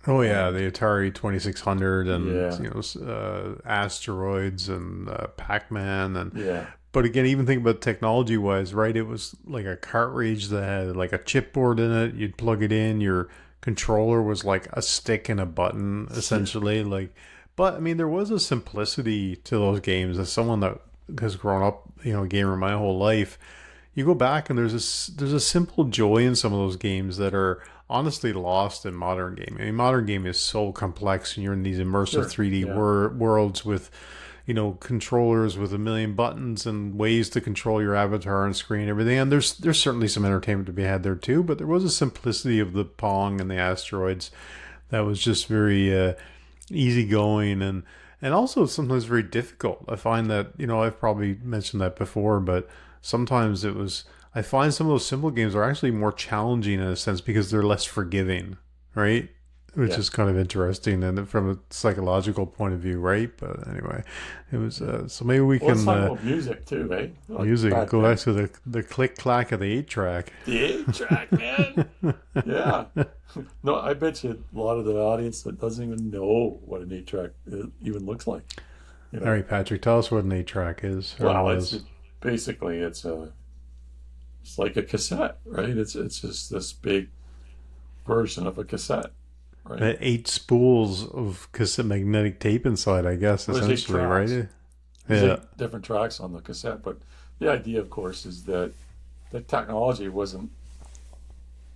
Oh yeah, the Atari 2600 and Asteroids and Pac-Man and But again, even think about technology-wise, right? It was like a cartridge that had like a chipboard in it. You'd plug it in. Your controller was like a stick and a button, essentially. But there was a simplicity to those games. As someone that has grown up, a gamer my whole life, you go back and there's a simple joy in some of those games that are honestly lost in modern gaming. Modern gaming is so complex, and you're in these immersive 3D worlds with controllers with a million buttons and ways to control your avatar and screen and everything. And there's certainly some entertainment to be had there too, but there was a simplicity of the Pong and the Asteroids that was just very easygoing and also sometimes very difficult. I find that, I've probably mentioned that before, but sometimes I find some of those simple games are actually more challenging in a sense because they're less forgiving, right? Which is kind of interesting, and from a psychological point of view, right? But anyway, it was so maybe we can let's talk about music too, eh? Music. Go back to the click clack of the 8-track. The 8-track, man. Yeah. No, I bet you a lot of the audience that doesn't even know what an 8-track even looks like. All right, Patrick, tell us what an 8-track is. Well, it's like a cassette, right? It's just this big version of a cassette. Right. 8 spools of cassette magnetic tape inside, I guess, essentially, right? There's 8 different tracks on the cassette, but the idea, of course, is that the technology wasn't,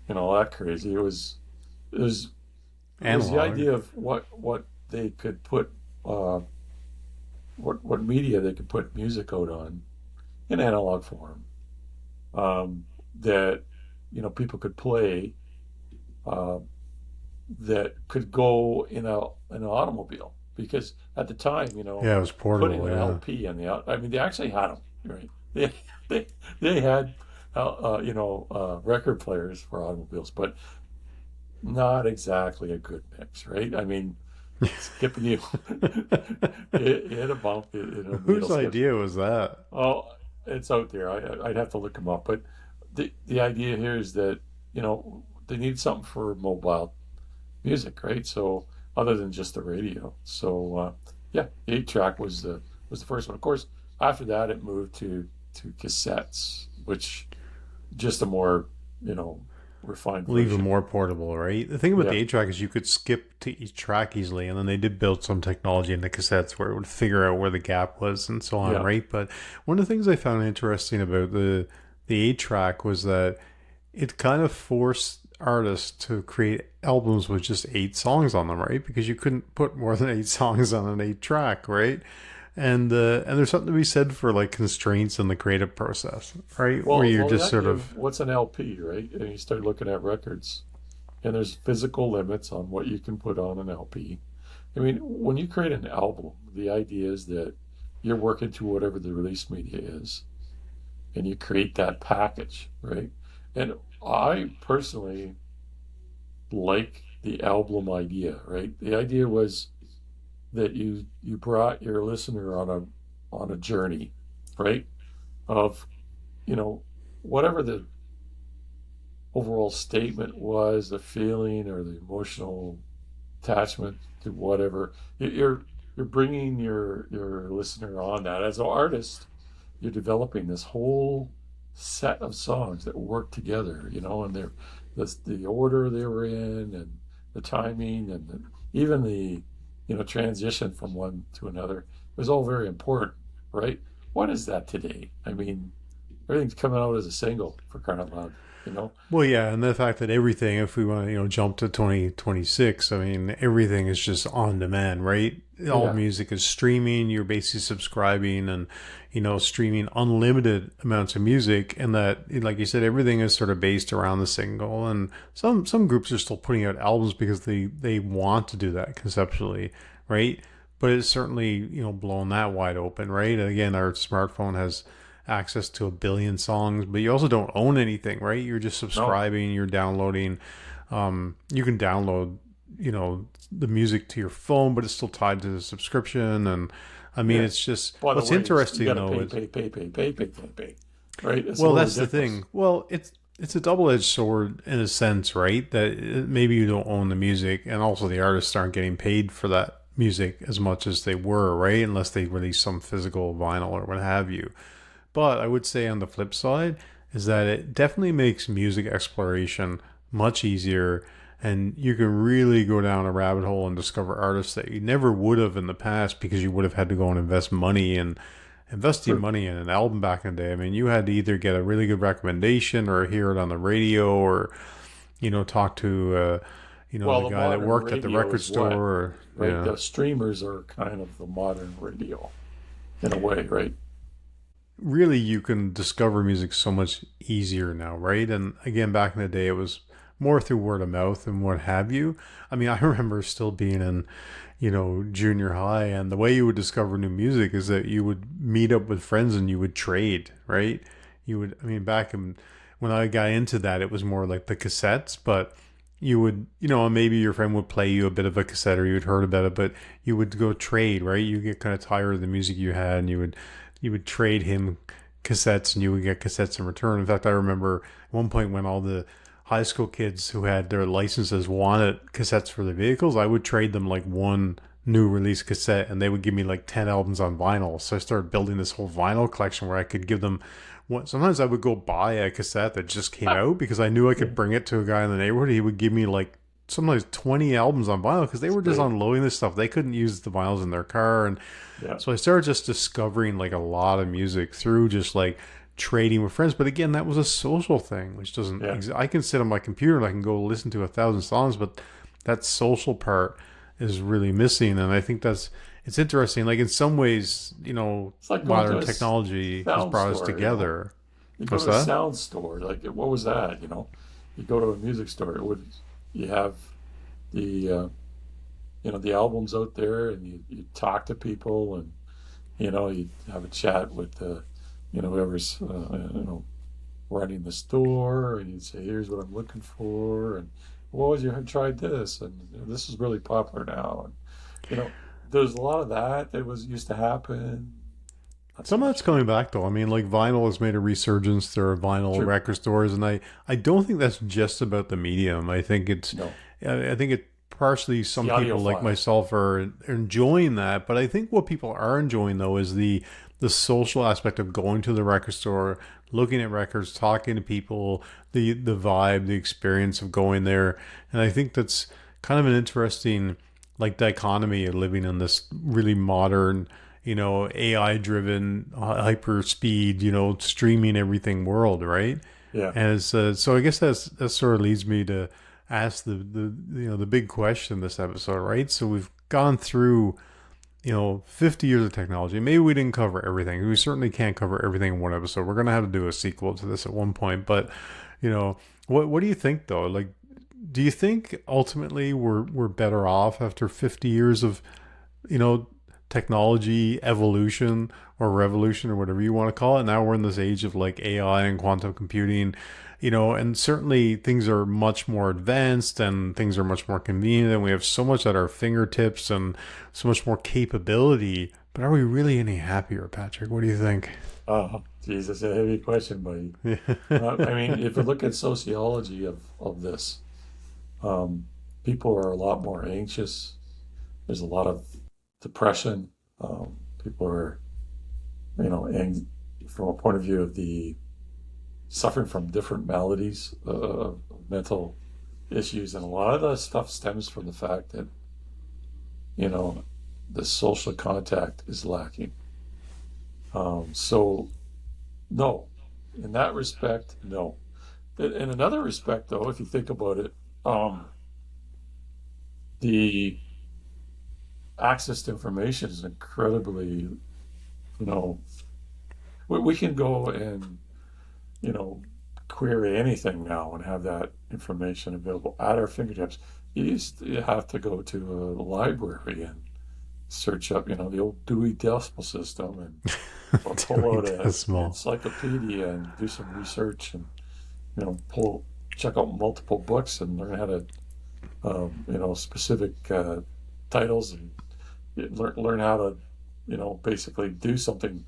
that crazy. It was the idea of what they could put, what media they could put music out on in analog form, that people could play. That could go in an automobile, because at the time, it was portable. Putting an LP in they actually had them, right? They had record players for automobiles, but not exactly a good mix, right? Skipping you, it hit a bump. Whose idea was that? Oh, it's out there. I'd have to look them up, but the idea here is that they need something for mobile music, right? So other than just the radio. So the 8-track was the first one. Of course, after that it moved to cassettes, which just a more refined version. Even more portable, right? The thing about the 8-track is you could skip to each track easily, and then they did build some technology in the cassettes where it would figure out where the gap was and so on, right? But one of the things I found interesting about the 8-track was that it kind of forced artists to create albums with just 8 songs on them, right? Because you couldn't put more than 8 songs on an 8-track, right? And there's something to be said for like constraints in the creative process, right? Where Well, you're well, just yeah. sort of What's an LP, right? And you start looking at records, and there's physical limits on what you can put on an LP. I mean, when you create an album, the idea is that you're working to whatever the release media is, and you create that package, right? And I personally like the album idea, right? The idea was that you brought your listener on a journey, right? Of, you know, whatever the overall statement was, the feeling or the emotional attachment to whatever you're bringing your listener on that. As an artist, you're developing this whole set of songs that work together, and the order they were in, and the timing, and even the transition from one to another was all very important, right? What is that today? I mean, everything's coming out as a single, for crying out loud, you know? well, yeah, and the fact that everything, if we want to, jump to 2026, I mean, everything is just on demand, right? All Yeah, music is streaming. You're basically subscribing and, streaming unlimited amounts of music, and that, like you said, everything is sort of based around the single. And some groups are still putting out albums because they want to do that conceptually, right? But it's certainly, blown that wide open, right? And again, our smartphone has access to a billion songs, but you also don't own anything, right? You're just no, subscribing, you're downloading. You can download, the music to your phone, but it's still tied to the subscription. And I mean, yeah. it's just By the what's way, you interesting got to though pay, is, pay, pay, pay, pay, pay, pay, pay, right? It's a well, little that's the ridiculous. thing. Well, it's a double-edged sword in a sense, right? That maybe you don't own the music, and also the artists aren't getting paid for that music as much as they were, right? Unless they release some physical vinyl or what have you. But I would say on the flip side is that it definitely makes music exploration much easier, and you can really go down a rabbit hole and discover artists that you never would have in the past because you would have had to go and invest money. And investing True. money in an album back in the day, I mean, you had to either get a really good recommendation or hear it on the radio, or talk to Well, the the guy that modern worked at the radio record is what, store, or right? yeah. The streamers are kind of the modern radio in a way, right? Really, you can discover music so much easier now, right? And again, back in the day, it was more through word of mouth and what have you. I mean, I remember still being in, junior high, and the way you would discover new music is that you would meet up with friends and you would trade, right? I mean, back when I got into that, it was more like the cassettes, but you would, maybe your friend would play you a bit of a cassette or you'd heard about it, but you would go trade, right? You get kind of tired of the music you had, and you would trade him cassettes and you would get cassettes in return. In fact, I remember at one point when all the high school kids who had their licenses wanted cassettes for their vehicles, I would trade them like one new release cassette and they would give me like 10 albums on vinyl. So I started building this whole vinyl collection where I could give them what, sometimes I would go buy a cassette that just came out because I knew I Yeah, could bring it to a guy in the neighborhood. He would give me like sometimes 20 albums on vinyl because they it's were just great. unloading this stuff. They couldn't use the vinyls in their car. And Yeah, so I started just discovering like a lot of music through just like trading with friends. But again, that was a social thing, which doesn't. yeah. I can sit on my computer and I can go listen to 1,000 songs, but that social part is really missing. And I think it's interesting. Like in some ways, It's like going to modern a technology has sound brought us store, together. You go What's to a that? sound store, like what was that? You go to a music store. You have the the albums out there, and you talk to people, and you have a chat with whoever's running the store, and you'd say, "Here's what I'm looking for," and what was you had tried this, and this is really popular now, and you know, there's a lot of that was used to happen. Not so Some of that's much now. coming back though. I mean, like vinyl has made a resurgence. There are vinyl True. record stores, and I don't think that's just about the medium. No, I think it partially it's the some people like audiophile. myself are enjoying that, but I think what people are enjoying though is the social aspect of going to the record store, looking at records, talking to people, the vibe, the experience of going there, and I think that's kind of an interesting like dichotomy of living in this really modern, AI driven, hyper speed, streaming everything world, right? Yeah. And so I guess that sort of leads me to ask the big question this episode, right? So we've gone through 50 years of technology. Maybe we didn't cover everything. We certainly can't cover everything in one episode. We're going to have to do a sequel to this at one point. But, what do you think though? Like, do you think ultimately we're better off after 50 years of, technology evolution or revolution or whatever you want to call it? Now we're in this age of like AI and quantum computing, and certainly things are much more advanced and things are much more convenient and we have so much at our fingertips and so much more capability. But are we really any happier, Patrick? What do you think? Oh, geez, that's a heavy question, buddy. I mean, if you look at sociology of this, people are a lot more anxious. There's a lot of depression. People are, from a point of view of the suffering from different maladies, mental issues, and a lot of that stuff stems from the fact that, the social contact is lacking. So, no, in that respect, no. In another respect, though, if you think about it, the access to information is incredibly, we can go and, query anything now and have that information available at our fingertips. You used to have to go to a library and search up, the old Dewey Decimal System and or pull out an encyclopedia and do some research and, check out multiple books and learn how to, specific titles and learn how to, basically do something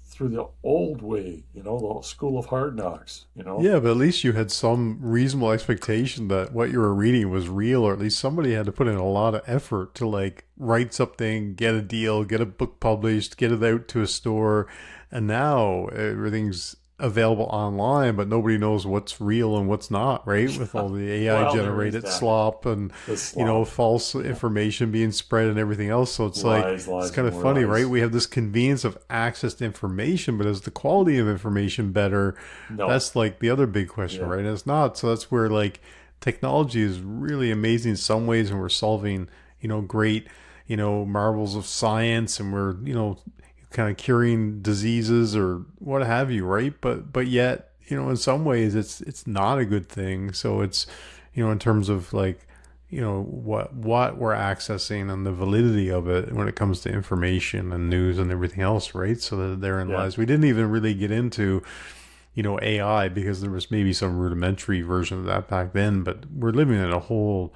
through the old way, the school of hard knocks, Yeah, but at least you had some reasonable expectation that what you were reading was real, or at least somebody had to put in a lot of effort to like write something, get a deal, get a book published, get it out to a store. And now everything's available online, but nobody knows what's real and what's not, right? With all the AI generated slop and false information being spread and everything else. So it's it's kind of funny, right? We have this convenience of access to information, but is the quality of information better? No. That's like the other big question, right? And it's not. So that's where like technology is really amazing in some ways, and we're solving great marvels of science, and we're kind of curing diseases or what have you, right? But yet, in some ways it's not a good thing. So it's, in terms of like, what we're accessing and the validity of it when it comes to information and news and everything else, right? So that therein lies. We didn't even really get into, AI because there was maybe some rudimentary version of that back then, but we're living in a whole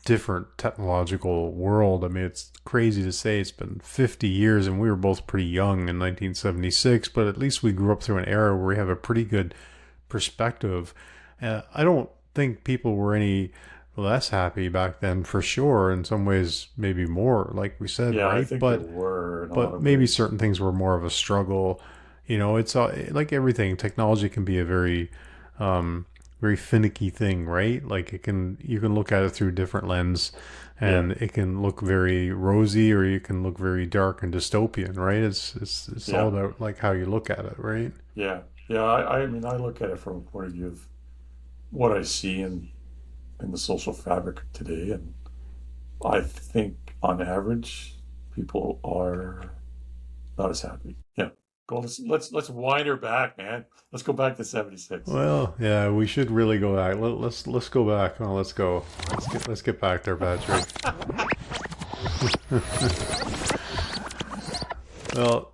different technological world. I mean, it's crazy to say it's been 50 years and we were both pretty young in 1976, but at least we grew up through an era where we have a pretty good perspective. I don't think people were any less happy back then, for sure. In some ways, maybe more, like we said, right? I think there were, but maybe certain things were more of a struggle. It's like everything. Technology can be a very finicky thing, right? Like you can look at it through different lens, and it can look very rosy, or you can look very dark and dystopian, right? It's all about like how you look at it, right? I mean, I look at it from a point of view of what I see in the social fabric today, and I think on average people are not as happy. Go. Let's wind her back, man. Let's go back to 76. Well, yeah, we should really go back. Let's go back. Oh, let's go. Let's get back there, Patrick. Well,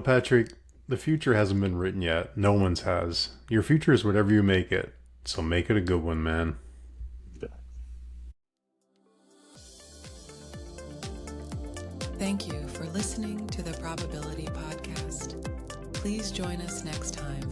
Patrick, the future hasn't been written yet. No one's has. Your future is whatever you make it. So make it a good one, man. Thank you for listening to the Probability Podcast. Please join us next time